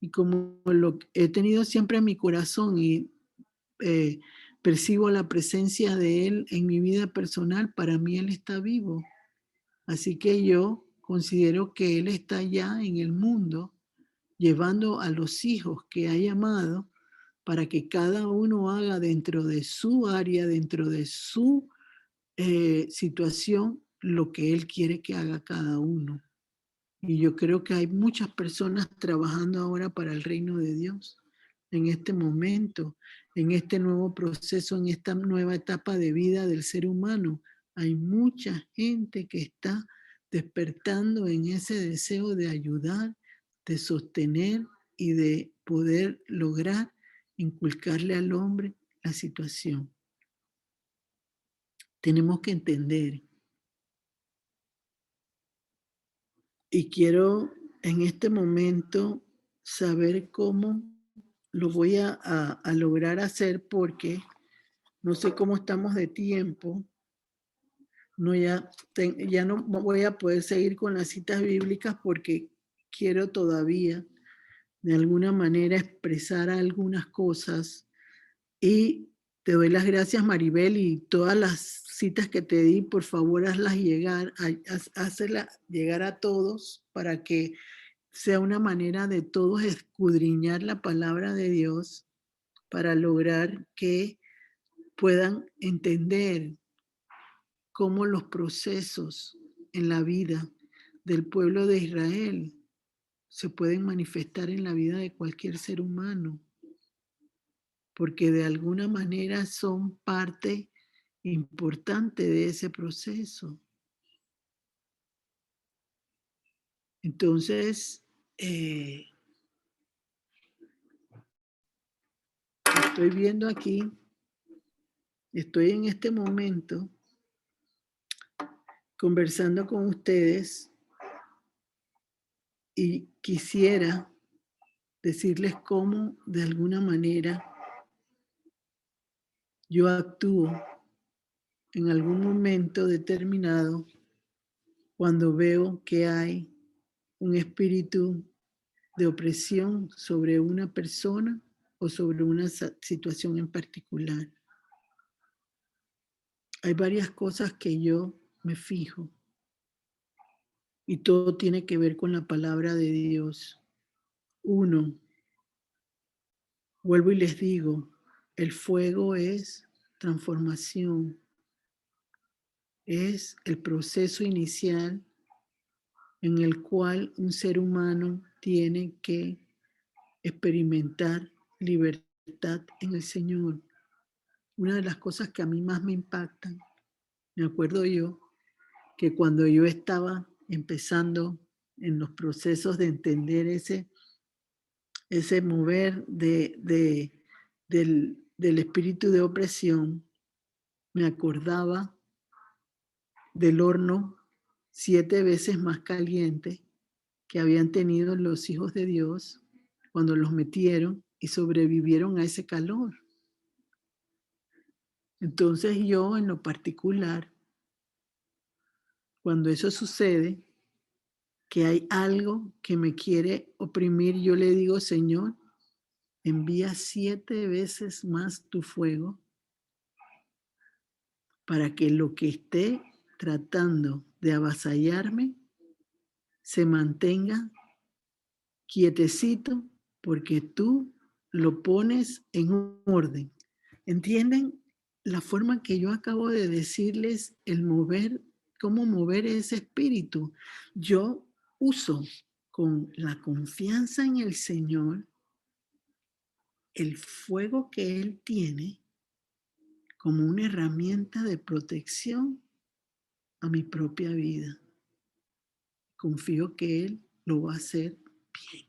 Y como lo he tenido siempre en mi corazón y percibo la presencia de Él en mi vida personal, para mí Él está vivo. Así que yo considero que Él está ya en el mundo, llevando a los hijos que ha llamado para que cada uno haga dentro de su área, dentro de su situación, lo que Él quiere que haga cada uno. Y yo creo que hay muchas personas trabajando ahora para el reino de Dios en este momento, en este nuevo proceso, en esta nueva etapa de vida del ser humano. Hay mucha gente que está despertando en ese deseo de ayudar, de sostener y de poder lograr inculcarle al hombre la situación. Tenemos que entender, y quiero en este momento saber cómo lo voy a lograr hacer, porque no sé cómo estamos de tiempo. Ya no voy a poder seguir con las citas bíblicas porque quiero todavía de alguna manera expresar algunas cosas. Y te doy las gracias, Maribel, y todas las citas que te di, por favor, hazlas llegar, hazlas llegar a todos para que sea una manera de todos escudriñar la palabra de Dios para lograr que puedan entender cómo los procesos en la vida del pueblo de Israel se pueden manifestar en la vida de cualquier ser humano, porque de alguna manera son parte importante de ese proceso. Entonces, estoy viendo aquí, estoy en este momento conversando con ustedes y quisiera decirles cómo de alguna manera yo actúo en algún momento determinado cuando veo que hay un espíritu de opresión sobre una persona o sobre una situación en particular. Hay varias cosas que yo me fijo y todo tiene que ver con la palabra de Dios. Uno, vuelvo y les digo, el fuego es transformación, es el proceso inicial en el cual un ser humano tiene que experimentar libertad en el Señor. Una de las cosas que a mí más me impactan, me acuerdo yo, que cuando yo estaba empezando en los procesos de entender ese mover del espíritu de opresión, me acordaba del horno 7 veces más caliente que habían tenido los hijos de Dios cuando los metieron y sobrevivieron a ese calor. Entonces yo en lo particular, cuando eso sucede, que hay algo que me quiere oprimir, yo le digo, Señor, envía 7 veces más tu fuego para que lo que esté tratando de avasallarme se mantenga quietecito, porque tú lo pones en orden. ¿Entienden la forma que yo acabo de decirles, el mover, cómo mover ese espíritu? Yo uso con la confianza en el Señor el fuego que Él tiene como una herramienta de protección a mi propia vida. Confío que Él lo va a hacer bien.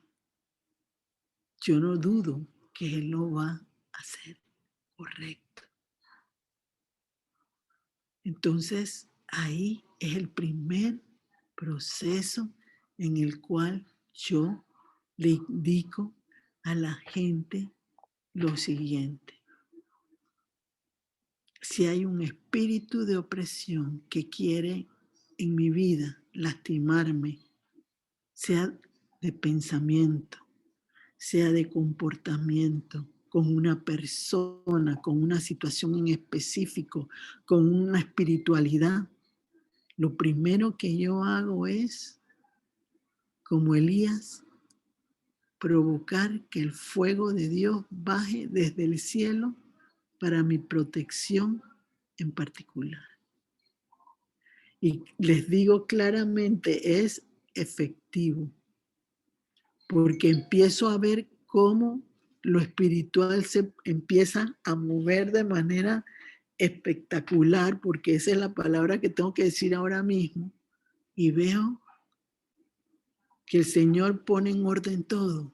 Yo no dudo que Él lo va a hacer correcto. Entonces, ahí es el primer proceso en el cual yo le indico a la gente lo siguiente. Si hay un espíritu de opresión que quiere en mi vida lastimarme, sea de pensamiento, sea de comportamiento, con una persona, con una situación en específico, con una espiritualidad, lo primero que yo hago es, como Elías, provocar que el fuego de Dios baje desde el cielo para mi protección en particular. Y les digo claramente, es efectivo, porque empiezo a ver cómo lo espiritual se empieza a mover de manera espectacular, porque esa es la palabra que tengo que decir ahora mismo, y veo que el Señor pone en orden todo,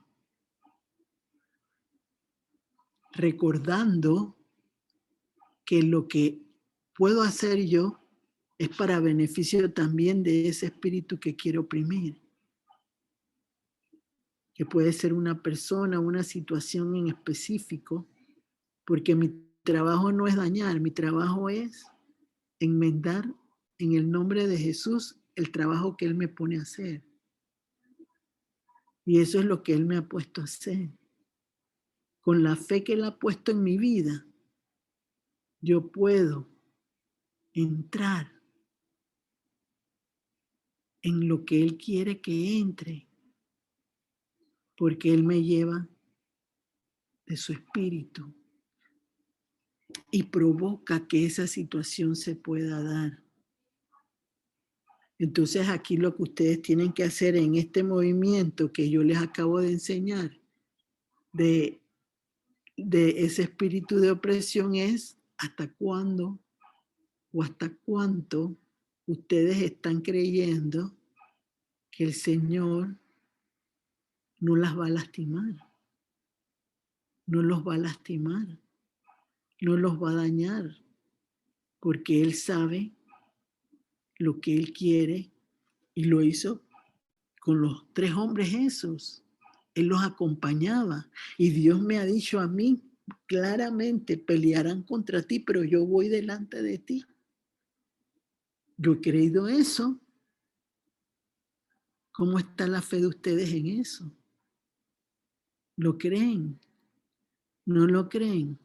recordando que lo que puedo hacer yo es para beneficio también de ese espíritu que quiero oprimir, que puede ser una persona, una situación en específico, porque mi trabajo no es dañar, mi trabajo es enmendar en el nombre de Jesús el trabajo que Él me pone a hacer. Y eso es lo que Él me ha puesto a hacer. Con la fe que Él ha puesto en mi vida, yo puedo entrar en lo que Él quiere que entre, porque Él me lleva de su espíritu y provoca que esa situación se pueda dar. Entonces aquí lo que ustedes tienen que hacer en este movimiento que yo les acabo de enseñar de ese espíritu de opresión es hasta cuándo o hasta cuánto ustedes están creyendo que el Señor no las va a lastimar, no los va a lastimar, no los va a dañar, porque Él sabe lo que Él quiere y lo hizo con los 3 hombres esos. Él los acompañaba y Dios me ha dicho a mí claramente, pelearán contra ti, pero yo voy delante de ti. Yo he creído eso. ¿Cómo está la fe de ustedes en eso? ¿Lo creen? ¿No lo creen?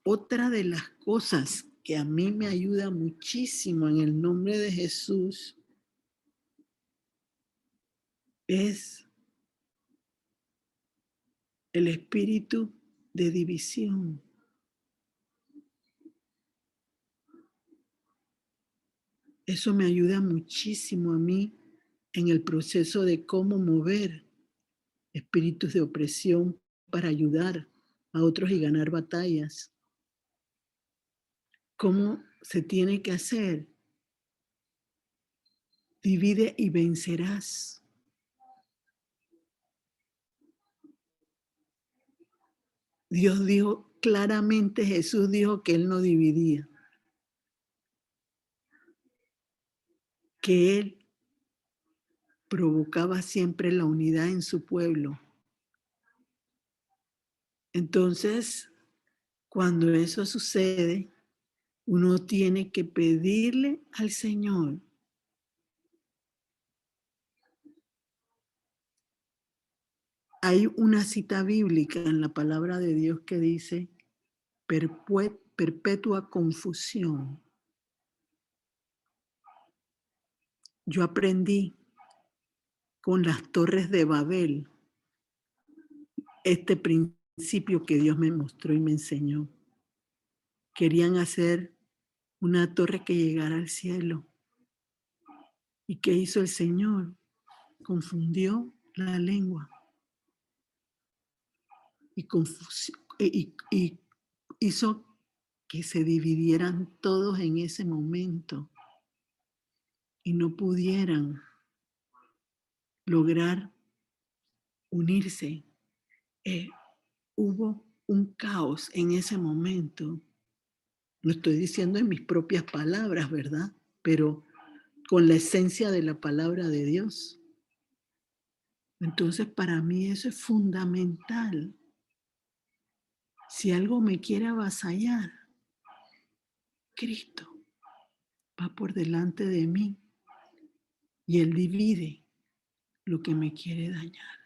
Otra de las cosas que a mí me ayuda muchísimo en el nombre de Jesús es el espíritu de división. Eso me ayuda muchísimo a mí en el proceso de cómo mover espíritus de opresión para ayudar a otros y ganar batallas. ¿Cómo se tiene que hacer? Divide y vencerás. Dios dijo claramente, Jesús dijo que Él no dividía, que Él provocaba siempre la unidad en su pueblo. Entonces, cuando eso sucede, uno tiene que pedirle al Señor hay una cita bíblica en la palabra de Dios que dice perpetua confusión. Yo aprendí con las torres de Babel este principio que Dios me mostró y me enseñó. Querían hacer una torre que llegara al cielo. ¿Y qué hizo el Señor? Confundió la lengua y hizo que se dividieran todos en ese momento y no pudieran lograr unirse. Hubo un caos en ese momento. Lo estoy diciendo en mis propias palabras, ¿verdad? Pero con la esencia de la palabra de Dios. Entonces, para mí eso es fundamental. Si algo me quiere avasallar, Cristo va por delante de mí y Él divide lo que me quiere dañar,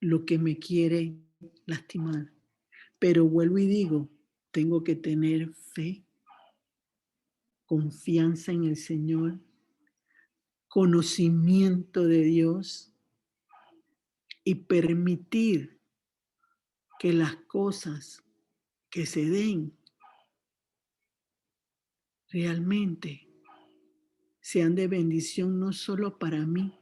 lo que me quiere lastimar. Pero vuelvo y digo, tengo que tener fe, confianza en el Señor, conocimiento de Dios y permitir que las cosas que se den realmente sean de bendición no solo para mí,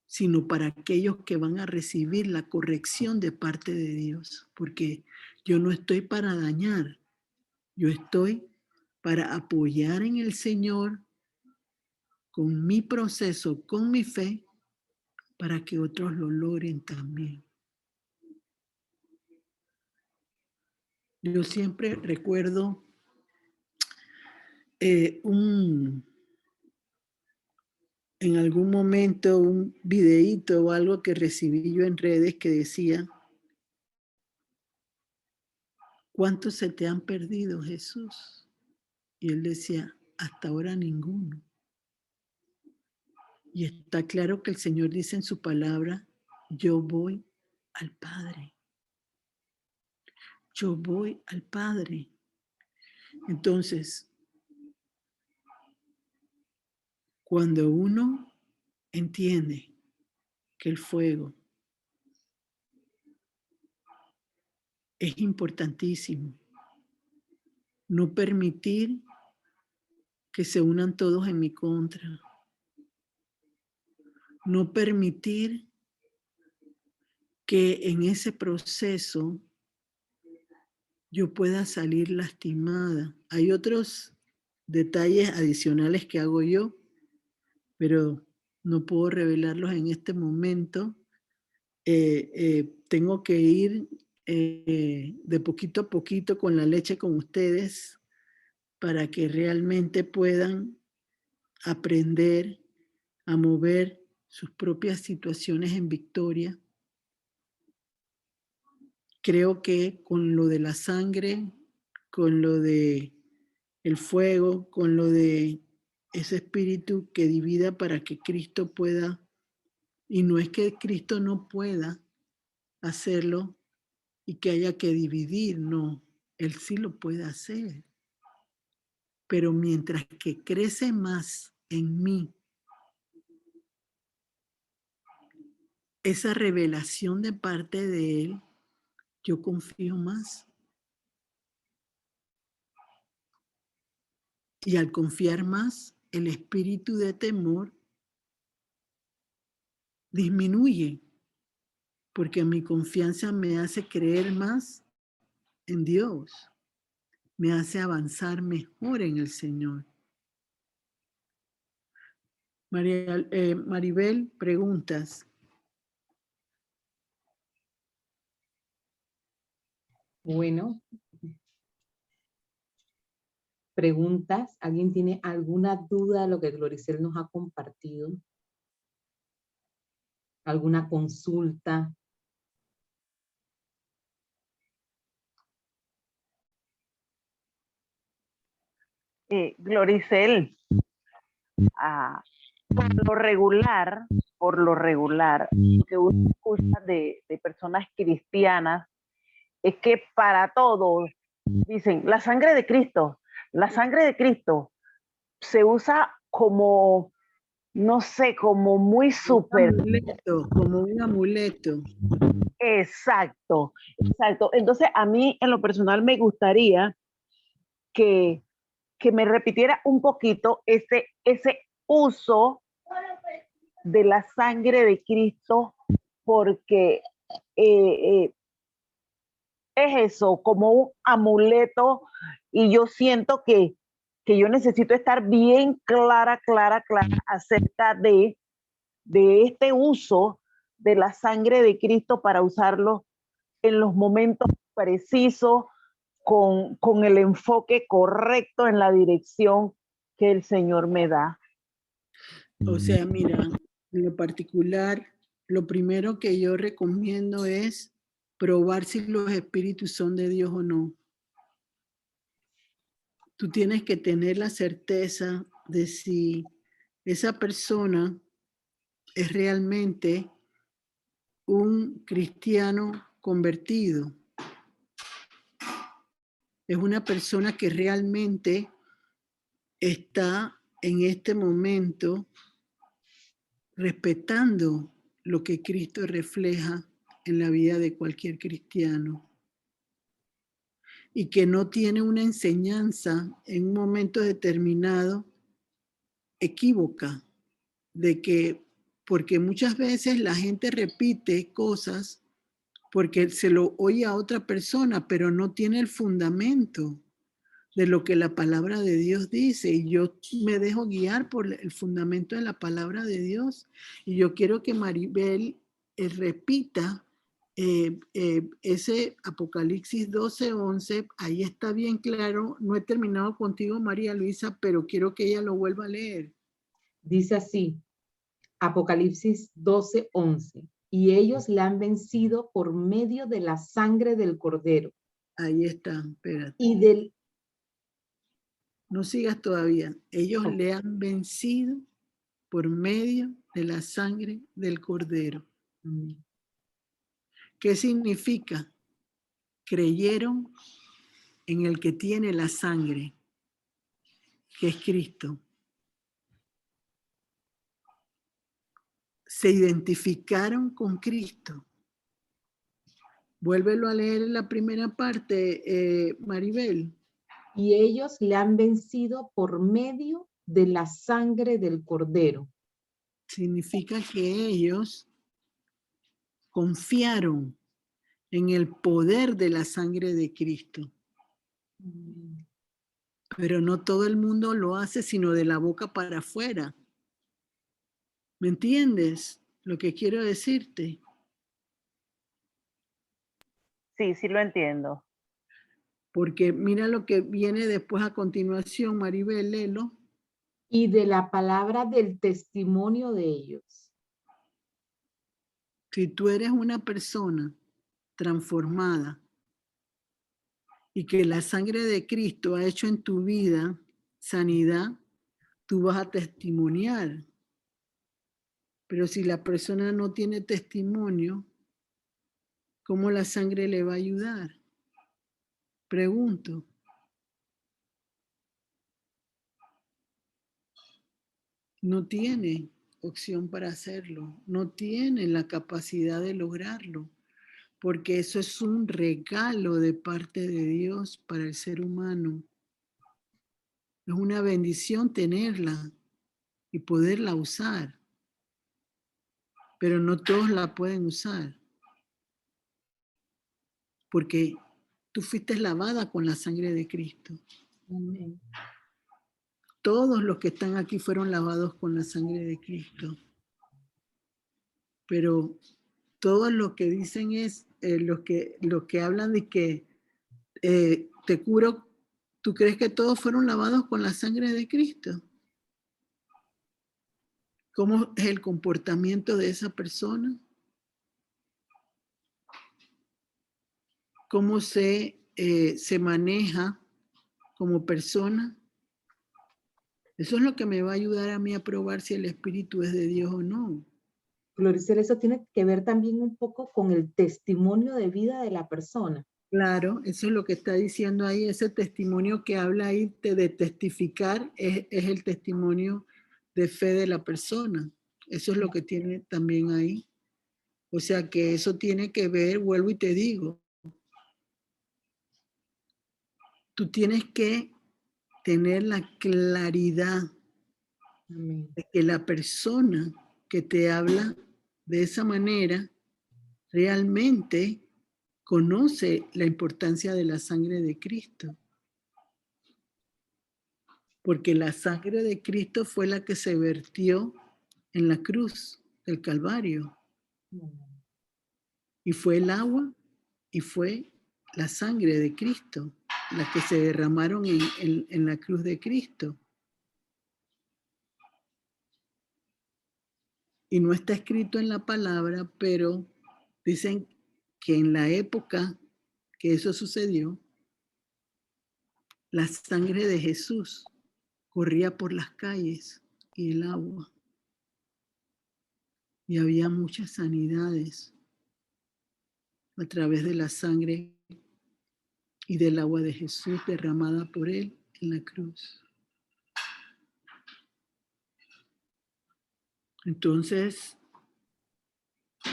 sino para aquellos que van a recibir la corrección de parte de Dios. Porque yo no estoy para dañar, yo estoy para apoyar en el Señor con mi proceso, con mi fe, para que otros lo logren también. Yo siempre recuerdo en algún momento un videíto o algo que recibí yo en redes que decía: ¿cuántos se te han perdido, Jesús? Y él decía: hasta ahora ninguno. Y está claro que el Señor dice en su palabra: yo voy al Padre. Yo voy al Padre. Entonces, cuando uno entiende que el fuego es importantísimo, no permitir que se unan todos en mi contra, no permitir que en ese proceso yo pueda salir lastimada. Hay otros detalles adicionales que hago yo, pero no puedo revelarlos en este momento. Tengo que ir de poquito a poquito con la leche con ustedes para que realmente puedan aprender a mover sus propias situaciones en victoria. Creo que con lo de la sangre, con lo de el fuego, con lo de ese espíritu que divida para que Cristo pueda, y no es que Cristo no pueda hacerlo y que haya que dividir, no, Él sí lo puede hacer. Pero mientras que crece más en mí esa revelación de parte de Él, yo confío más. Y al confiar más, el espíritu de temor disminuye, porque mi confianza me hace creer más en Dios, me hace avanzar mejor en el Señor. Maribel, preguntas. Bueno, preguntas. ¿Alguien tiene alguna duda de lo que Gloricel nos ha compartido? ¿Alguna consulta? Gloricel, por lo regular, lo que uno escucha de personas cristianas es que para todos dicen la sangre de Cristo se usa como, no sé, como muy súper. Como un amuleto. Exacto, exacto. Entonces a mí en lo personal me gustaría que me repitiera un poquito ese uso de la sangre de Cristo, porque es eso, como un amuleto, y yo siento que yo necesito estar bien clara acerca de este uso de la sangre de Cristo para usarlo en los momentos precisos, con el enfoque correcto en la dirección que el Señor me da. O sea, mira, en lo particular, lo primero que yo recomiendo es probar si los espíritus son de Dios o no. Tú tienes que tener la certeza de si esa persona es realmente un cristiano convertido. Es una persona que realmente está en este momento respetando lo que Cristo refleja en la vida de cualquier cristiano. Y que no tiene una enseñanza en un momento determinado equívoca, de que, porque muchas veces la gente repite cosas porque se lo oye a otra persona, pero no tiene el fundamento, de lo que la palabra de Dios dice, y yo me dejo guiar por el fundamento de la palabra de Dios, y yo quiero que Maribel repita ese Apocalipsis 12:11, ahí está bien claro. No he terminado contigo, María Luisa, pero quiero que ella lo vuelva a leer. Dice así, Apocalipsis 12:11, y ellos la han vencido por medio de la sangre del Cordero. Ahí está, espérate. Y del... No sigas todavía. Ellos le han vencido por medio de la sangre del Cordero. ¿Qué significa? Creyeron en el que tiene la sangre, que es Cristo. Se identificaron con Cristo. Vuélvelo a leer en la primera parte, Maribel. Y ellos le han vencido por medio de la sangre del Cordero. Significa que ellos confiaron en el poder de la sangre de Cristo. Pero no todo el mundo lo hace, sino de la boca para afuera. ¿Me entiendes lo que quiero decirte? Sí, sí lo entiendo. Porque mira lo que viene después a continuación, Maribel, léelo. Y de la palabra del testimonio de ellos. Si tú eres una persona transformada y que la sangre de Cristo ha hecho en tu vida sanidad, tú vas a testimoniar. Pero si la persona no tiene testimonio, ¿cómo la sangre le va a ayudar? Pregunto. No tiene opción para hacerlo, no tiene la capacidad de lograrlo, porque eso es un regalo de parte de Dios para el ser humano. Es una bendición tenerla y poderla usar, pero no todos la pueden usar, porque tú fuiste lavada con la sangre de Cristo. Amén. Todos los que están aquí fueron lavados con la sangre de Cristo. Pero todos los que dicen es, los que hablan de que te curo, ¿tú crees que todos fueron lavados con la sangre de Cristo? ¿Cómo es el comportamiento de esa persona? ¿Cómo se maneja como persona? Eso es lo que me va a ayudar a mí a probar si el Espíritu es de Dios o no. Gloricel, eso tiene que ver también un poco con el testimonio de vida de la persona. Claro, eso es lo que está diciendo ahí, ese testimonio que habla ahí de testificar es el testimonio de fe de la persona. Eso es lo que tiene también ahí. O sea que eso tiene que ver, vuelvo y te digo, tú tienes que tener la claridad de que la persona que te habla de esa manera realmente conoce la importancia de la sangre de Cristo. Porque la sangre de Cristo fue la que se vertió en la cruz del Calvario. Y fue el agua y fue la sangre de Cristo, la que se derramaron en la cruz de Cristo. Y no está escrito en la palabra, pero dicen que en la época que eso sucedió, la sangre de Jesús corría por las calles y el agua. Y había muchas sanidades a través de la sangre y del agua de Jesús derramada por él en la cruz. Entonces,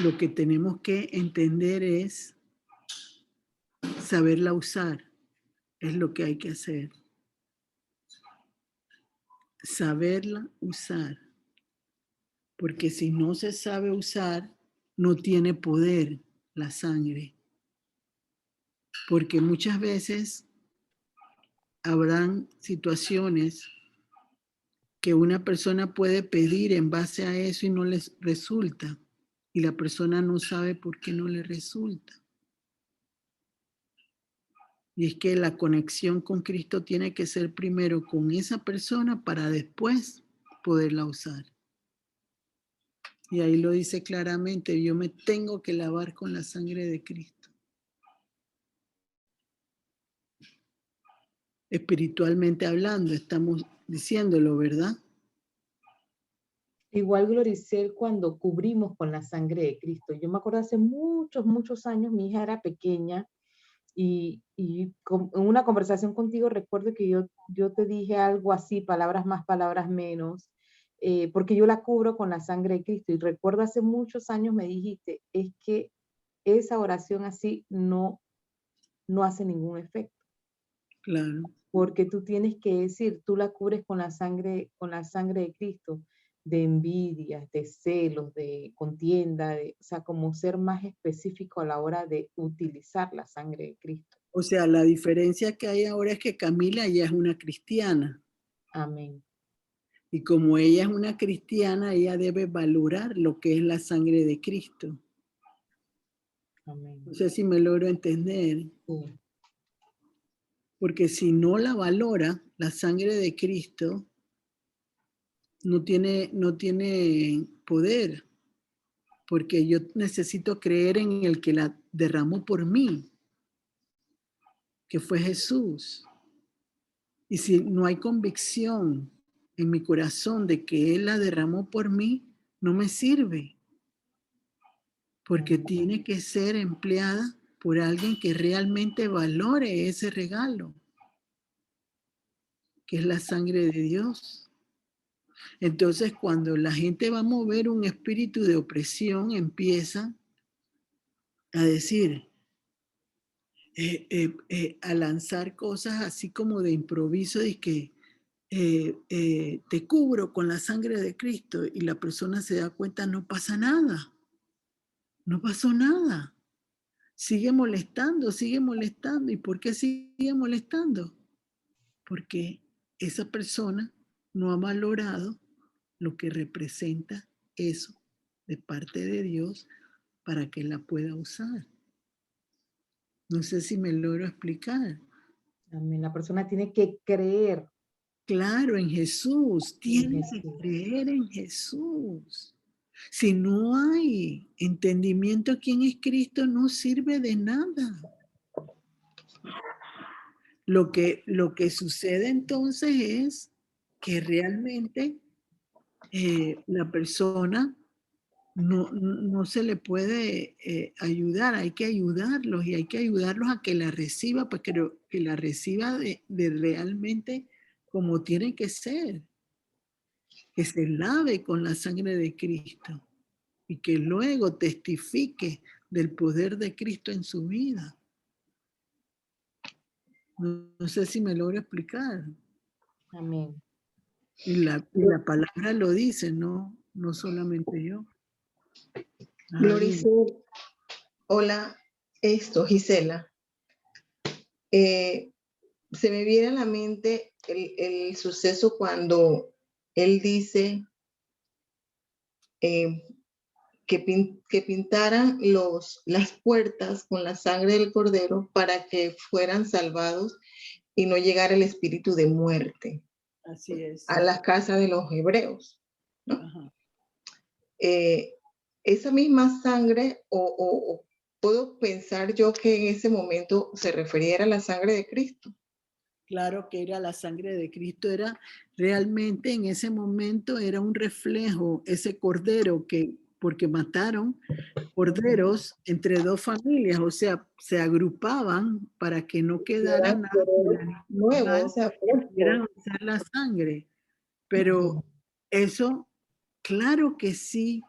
lo que tenemos que entender es saberla usar, es lo que hay que hacer. Saberla usar, porque si no se sabe usar, no tiene poder la sangre. Porque muchas veces habrán situaciones que una persona puede pedir en base a eso y no les resulta. Y la persona no sabe por qué no le resulta. Y es que la conexión con Cristo tiene que ser primero con esa persona para después poderla usar. Y ahí lo dice claramente, yo me tengo que lavar con la sangre de Cristo. Espiritualmente hablando, estamos diciéndolo, ¿verdad? Igual, Gloricel, cuando cubrimos con la sangre de Cristo. Yo me acuerdo hace muchos, muchos años, mi hija era pequeña y en una conversación contigo recuerdo que yo te dije algo así, palabras más, palabras menos, porque yo la cubro con la sangre de Cristo. Y recuerdo hace muchos años me dijiste, es que esa oración así no hace ningún efecto. Claro. Porque tú tienes que decir, tú la cubres con la sangre de Cristo, de envidias, de celos, de contienda, o sea, como ser más específico a la hora de utilizar la sangre de Cristo. O sea, la diferencia que hay ahora es que Camila ya es una cristiana. Amén. Y como ella es una cristiana, ella debe valorar lo que es la sangre de Cristo. Amén. No sé si me logro entender. Sí. Porque si no la valora, la sangre de Cristo no tiene poder. Porque yo necesito creer en el que la derramó por mí, que fue Jesús. Y si no hay convicción en mi corazón de que Él la derramó por mí, no me sirve. Porque tiene que ser empleada por alguien que realmente valore ese regalo, que es la sangre de Dios. Entonces, cuando la gente va a mover un espíritu de opresión, empieza a decir, a lanzar cosas así como de improviso, de que te cubro con la sangre de Cristo, y la persona se da cuenta, no pasa nada, no pasó nada. Sigue molestando. ¿Y por qué sigue molestando? Porque esa persona no ha valorado lo que representa eso de parte de Dios para que la pueda usar. No sé si me logro explicar. Amén. La persona tiene que creer. Claro, en Jesús. Tienes que creer en Jesús. Si no hay entendimiento quién es Cristo, no sirve de nada. Lo que sucede entonces es que realmente la persona no se le puede ayudar, hay que ayudarlos, y hay que ayudarlos a que la reciba, pues que la reciba de realmente como tiene que ser, que se lave con la sangre de Cristo y que luego testifique del poder de Cristo en su vida. No sé si me logro explicar. Amén. Y la palabra lo dice, no solamente yo. Gloricel, hola, Gisela. Se me viene a la mente el suceso cuando él dice que pintaran las puertas con la sangre del cordero para que fueran salvados y no llegara el espíritu de muerte. Así es. A las casas de los hebreos, ¿no? Ajá. Esa misma sangre, o puedo pensar yo que en ese momento se refiriera a la sangre de Cristo. Claro que era la sangre de Cristo, era realmente en ese momento era un reflejo, ese cordero porque mataron corderos entre dos familias, o sea, se agrupaban para que no quedara nada Nuevo, o sea, pudieran usar la sangre. Pero eso, claro que sí,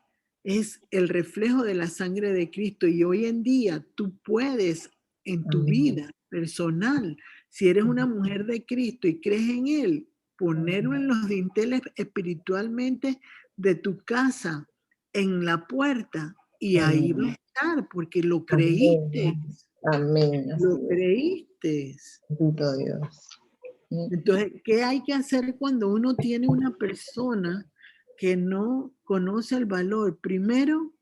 es el reflejo de la sangre de Cristo, y hoy en día tú puedes en tu vida personal, si eres una mujer de Cristo y crees en Él, ponerlo en los dinteles espiritualmente de tu casa, en la puerta, y ahí va a estar, porque lo creíste. Amén. Lo creíste. Bendito Dios. Entonces, ¿qué hay que hacer cuando uno tiene una persona que no conoce el valor? Primero,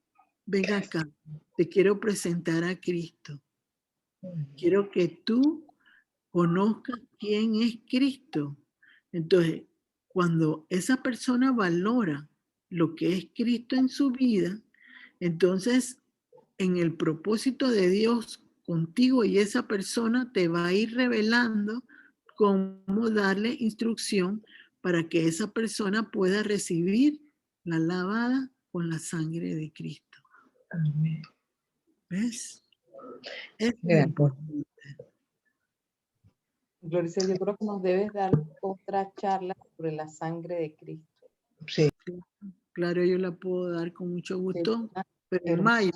ven acá, te quiero presentar a Cristo. Quiero que tú conozcas quién es Cristo. Entonces, cuando esa persona valora lo que es Cristo en su vida, entonces en el propósito de Dios contigo y esa persona te va a ir revelando cómo darle instrucción para que esa persona pueda recibir la lavada con la sangre de Cristo. Amén. ¿Ves? Es De acuerdo. importante. Gloricia, yo creo que nos debes dar otra charla sobre la sangre de Cristo. Sí. Claro, yo la puedo dar con mucho gusto, pero en Hermoso, mayo.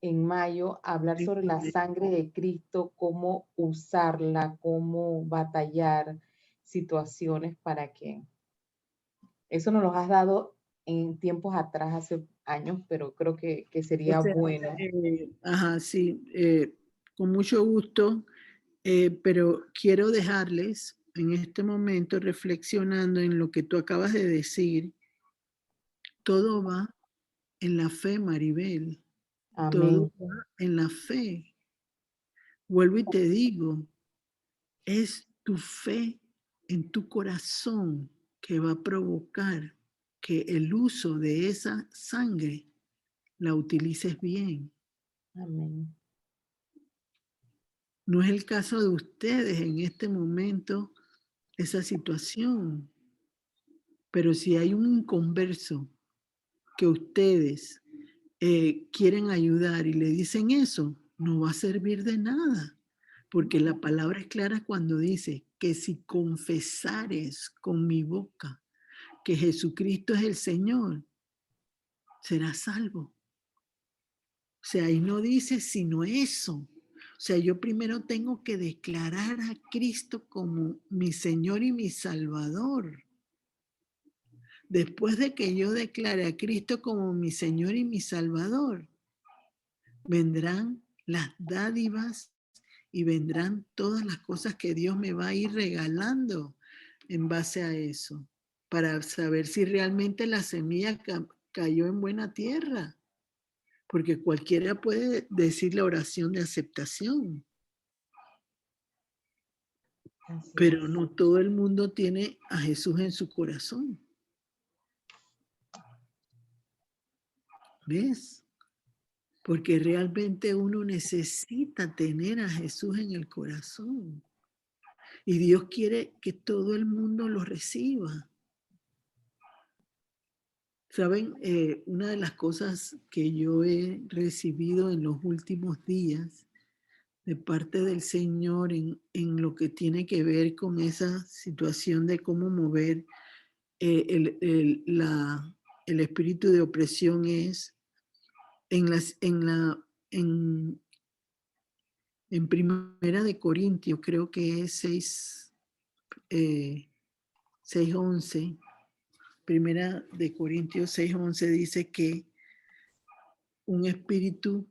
en mayo, hablar sobre la sangre de Cristo, cómo usarla, cómo batallar situaciones para que... Eso nos lo has dado en tiempos atrás, hace años, pero creo que sería O sea, bueno. ajá, sí, con mucho gusto, pero quiero dejarles en este momento reflexionando en lo que tú acabas de decir. Todo va en la fe, Maribel. Todo Amén. va en la fe. Vuelvo y te digo, es tu fe en tu corazón que va a provocar que el uso de esa sangre la utilices bien. Amén. No es el caso de ustedes en este momento, esa situación. Pero si hay un inconverso que ustedes quieren ayudar y le dicen eso, no va a servir de nada. Porque la palabra es clara cuando dice que si confesares con mi boca que Jesucristo es el Señor, serás salvo. O sea, ahí no dice sino eso. O sea, yo primero tengo que declarar a Cristo como mi Señor y mi Salvador. Después de que yo declare a Cristo como mi Señor y mi Salvador, vendrán las dádivas y vendrán todas las cosas que Dios me va a ir regalando en base a eso, para saber si realmente la semilla cayó en buena tierra. Porque cualquiera puede decir la oración de aceptación, Así pero es. no todo el mundo tiene a Jesús en su corazón. ¿Ves? Porque realmente uno necesita tener a Jesús en el corazón. Y Dios quiere que todo el mundo lo reciba. Saben, una de las cosas que yo he recibido en los últimos días de parte del Señor en lo que tiene que ver con esa situación de cómo mover el espíritu de opresión es en Primera de Corintios, creo que es 6:11. Primera de Corintios 6:11 dice que un espíritu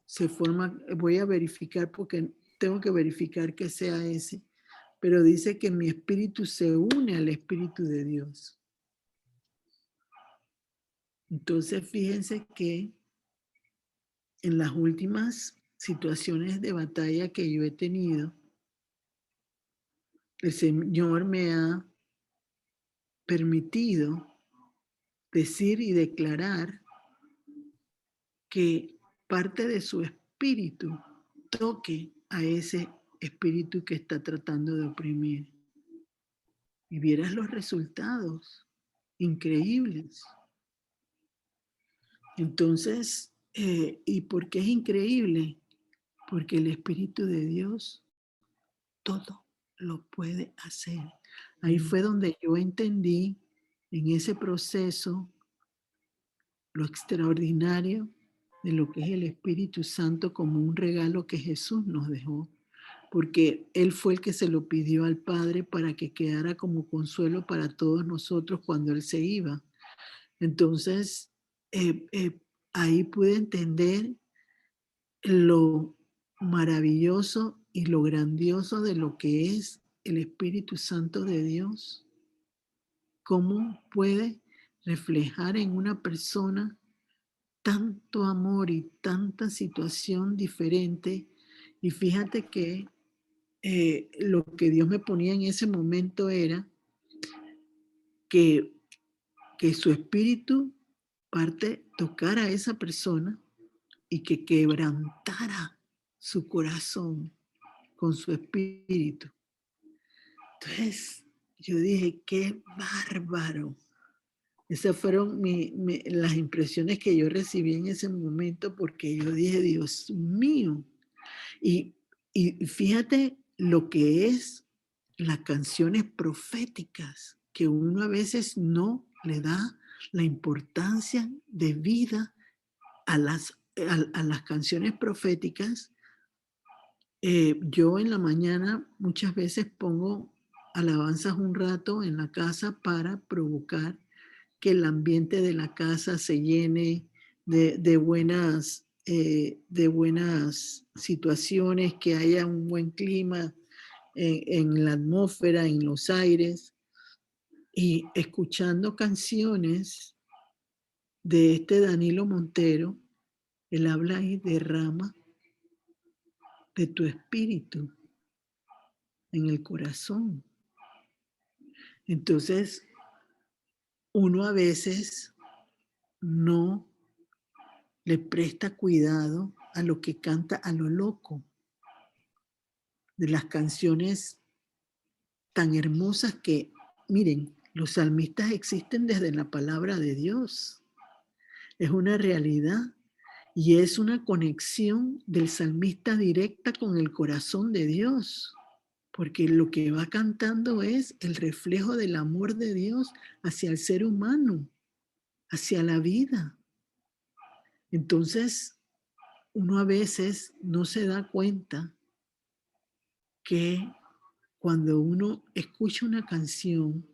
se forma, voy a verificar porque tengo que verificar que sea ese, pero dice que mi espíritu se une al espíritu de Dios. Entonces, fíjense que en las últimas situaciones de batalla que yo he tenido, el Señor me ha permitido decir y declarar que parte de su espíritu toque a ese espíritu que está tratando de oprimir. Y vieras los resultados increíbles. Entonces, ¿y por qué es increíble? Porque el Espíritu de Dios todo lo puede hacer. Ahí fue donde yo entendí en ese proceso lo extraordinario de lo que es el Espíritu Santo como un regalo que Jesús nos dejó, porque Él fue el que se lo pidió al Padre para que quedara como consuelo para todos nosotros cuando Él se iba. Entonces, ahí pude entender lo maravilloso y lo grandioso de lo que es el Espíritu Santo de Dios? ¿Cómo puede reflejar en una persona tanto amor y tanta situación diferente? Y fíjate que lo que Dios me ponía en ese momento era que su espíritu parte tocara a esa persona y que quebrantara su corazón con su espíritu. Entonces yo dije, qué bárbaro. Esas fueron las impresiones que yo recibí en ese momento, porque yo dije, Dios mío. Y fíjate lo que es las canciones proféticas, que uno a veces no le da la importancia de vida a las canciones proféticas. Yo en la mañana muchas veces pongo alabanzas un rato en la casa para provocar que el ambiente de la casa se llene de buenas situaciones, que haya un buen clima en la atmósfera, en los aires, y escuchando canciones de Danilo Montero. Él habla y derrama de tu espíritu en el corazón. Entonces, uno a veces no le presta cuidado a lo que canta a lo loco, de las canciones tan hermosas que, miren, los salmistas existen desde la palabra de Dios. Es una realidad y es una conexión del salmista directa con el corazón de Dios, porque lo que va cantando es el reflejo del amor de Dios hacia el ser humano, hacia la vida. Entonces, uno a veces no se da cuenta que cuando uno escucha una canción,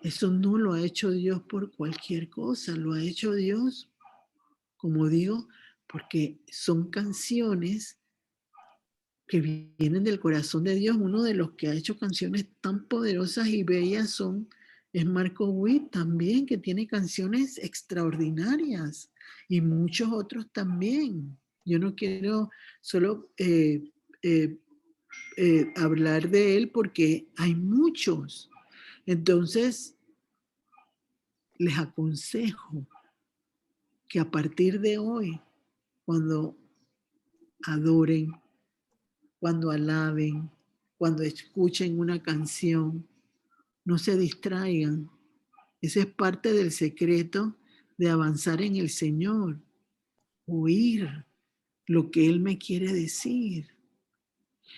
eso no lo ha hecho Dios por cualquier cosa, lo ha hecho Dios, como digo, porque son canciones que vienen del corazón de Dios. Uno de los que ha hecho canciones tan poderosas y bellas es Marco Witt también, que tiene canciones extraordinarias, y muchos otros también. Yo no quiero solo hablar de él, porque hay muchos. Entonces, les aconsejo que a partir de hoy, cuando adoren, cuando alaben, cuando escuchen una canción, no se distraigan. Ese es parte del secreto de avanzar en el Señor. Oír lo que Él me quiere decir.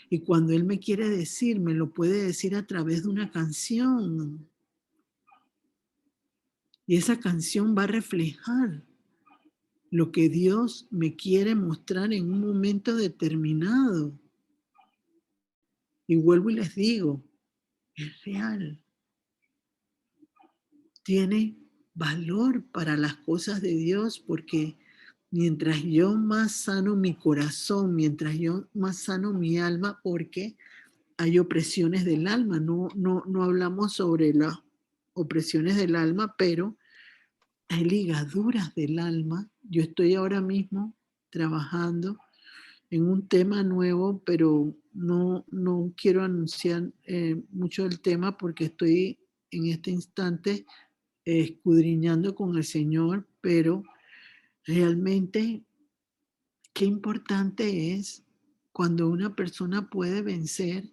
Y cuando Él me quiere decir, me lo puede decir a través de una canción. Y esa canción va a reflejar lo que Dios me quiere mostrar en un momento determinado. Y vuelvo y les digo, es real. Tiene valor para las cosas de Dios, porque mientras yo más sano mi corazón, mientras yo más sano mi alma, porque hay opresiones del alma, no hablamos sobre las opresiones del alma, pero hay ligaduras del alma. Yo estoy ahora mismo trabajando en un tema nuevo, pero no quiero anunciar mucho el tema, porque estoy en este instante escudriñando con el Señor, pero realmente qué importante es cuando una persona puede vencer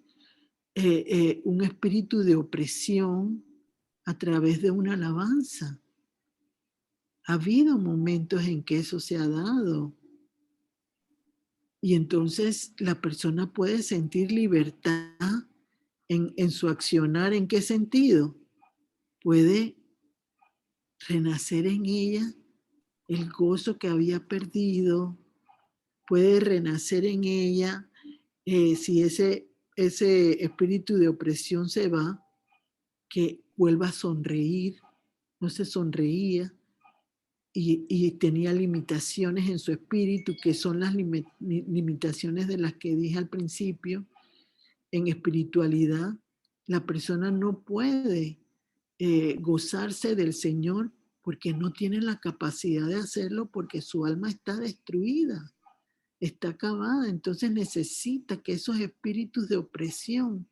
un espíritu de opresión a través de una alabanza. Ha habido momentos en que eso se ha dado. Y entonces la persona puede sentir libertad en su accionar. ¿En qué sentido? Puede renacer en ella el gozo que había perdido, puede renacer en ella si ese espíritu de opresión se va, que vuelva a sonreír. No se sonreía y tenía limitaciones en su espíritu, que son las limitaciones de las que dije al principio, en espiritualidad, la persona no puede gozarse del Señor porque no tiene la capacidad de hacerlo, porque su alma está destruida, está acabada. Entonces necesita que esos espíritus de opresión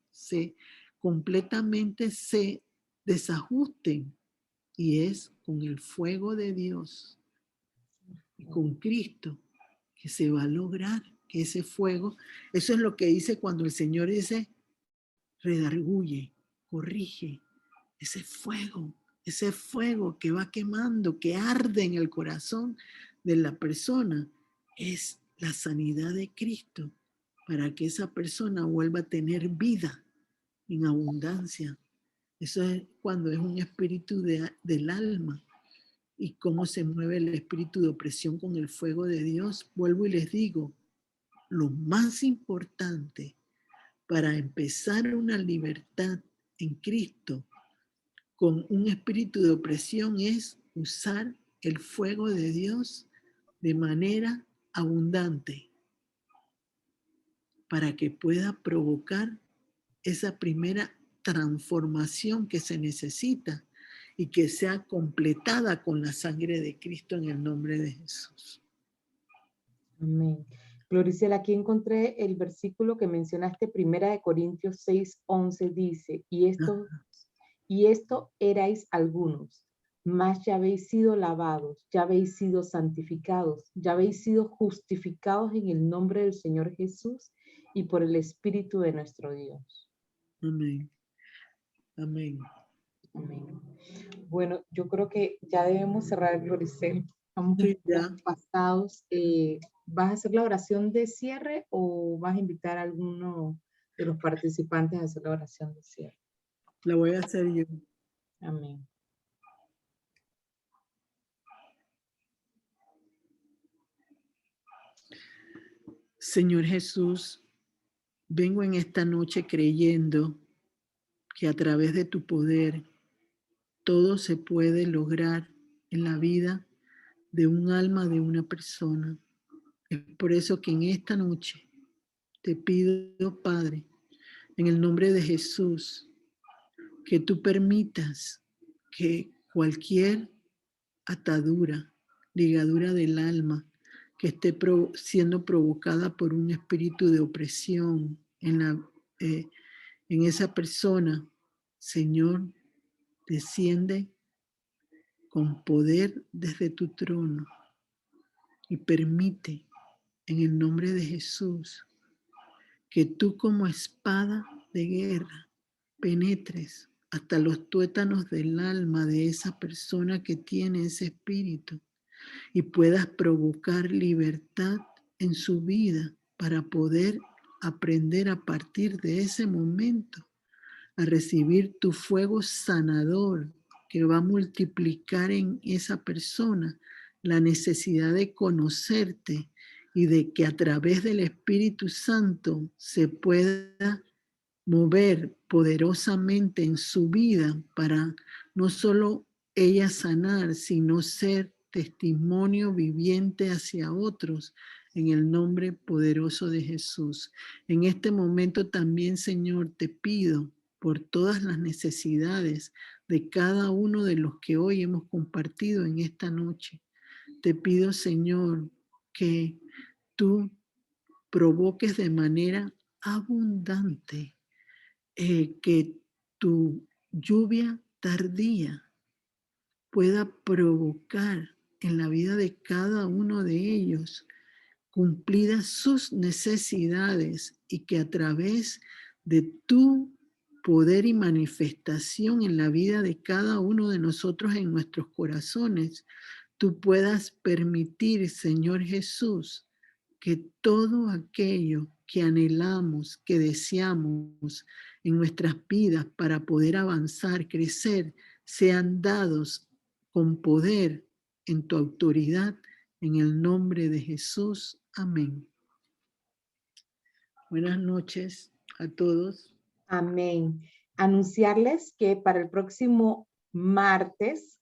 completamente se desajusten, y es con el fuego de Dios y con Cristo que se va a lograr que ese fuego, eso es lo que dice cuando el Señor dice, redarguye, corrige, ese fuego que va quemando, que arde en el corazón de la persona, es la sanidad de Cristo para que esa persona vuelva a tener vida en abundancia. Eso es cuando es un espíritu del alma. ¿Y cómo se mueve el espíritu de opresión con el fuego de Dios? Vuelvo y les digo, lo más importante para empezar una libertad en Cristo con un espíritu de opresión es usar el fuego de Dios de manera abundante para que pueda provocar esa primera transformación que se necesita y que sea completada con la sangre de Cristo en el nombre de Jesús. Amén. Gloricela, aquí encontré el versículo que mencionaste, 1 Corintios 6:11, dice, y esto erais algunos, mas ya habéis sido lavados, ya habéis sido santificados, ya habéis sido justificados en el nombre del Señor Jesús y por el Espíritu de nuestro Dios. Amén. Amén. Amén. Bueno, yo creo que ya debemos cerrar, Gloricel. Estamos un poco pasados. ¿Vas a hacer la oración de cierre o vas a invitar a alguno de los participantes a hacer la oración de cierre? La voy a hacer yo. Amén. Señor Jesús, vengo en esta noche creyendo que a través de tu poder todo se puede lograr en la vida de un alma de una persona. Es por eso que en esta noche te pido, Padre, en el nombre de Jesús, que tú permitas que cualquier atadura, ligadura del alma que esté siendo provocada por un espíritu de opresión en esa persona, Señor, desciende con poder desde tu trono y permite en el nombre de Jesús que tú como espada de guerra penetres hasta los tuétanos del alma de esa persona que tiene ese espíritu y puedas provocar libertad en su vida para poder aprender a partir de ese momento a recibir tu fuego sanador que va a multiplicar en esa persona la necesidad de conocerte y de que a través del Espíritu Santo se pueda mover poderosamente en su vida para no solo ella sanar, sino ser testimonio viviente hacia otros en el nombre poderoso de Jesús. En este momento también, Señor, te pido por todas las necesidades de cada uno de los que hoy hemos compartido en esta noche. Te pido, Señor, que tú provoques de manera abundante que tu lluvia tardía pueda provocar en la vida de cada uno de ellos cumplidas sus necesidades y que a través de tu poder y manifestación en la vida de cada uno de nosotros en nuestros corazones, tú puedas permitir, Señor Jesús, que todo aquello que anhelamos, que deseamos en nuestras vidas para poder avanzar, crecer, sean dados con poder en tu autoridad, en el nombre de Jesús. Amén. Buenas noches a todos. Amén. Anunciarles que para el próximo martes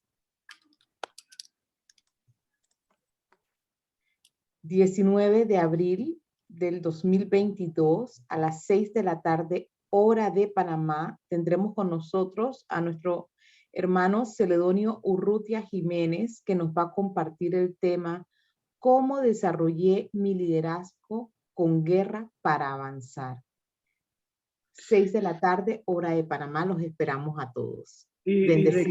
19 de abril del 2022 a las 6 de la tarde, hora de Panamá, tendremos con nosotros a nuestro hermano Celedonio Urrutia Jiménez, que nos va a compartir el tema ¿Cómo desarrollé mi liderazgo con guerra para avanzar? 6 de la tarde, hora de Panamá, los esperamos a todos. Y Bendecidos.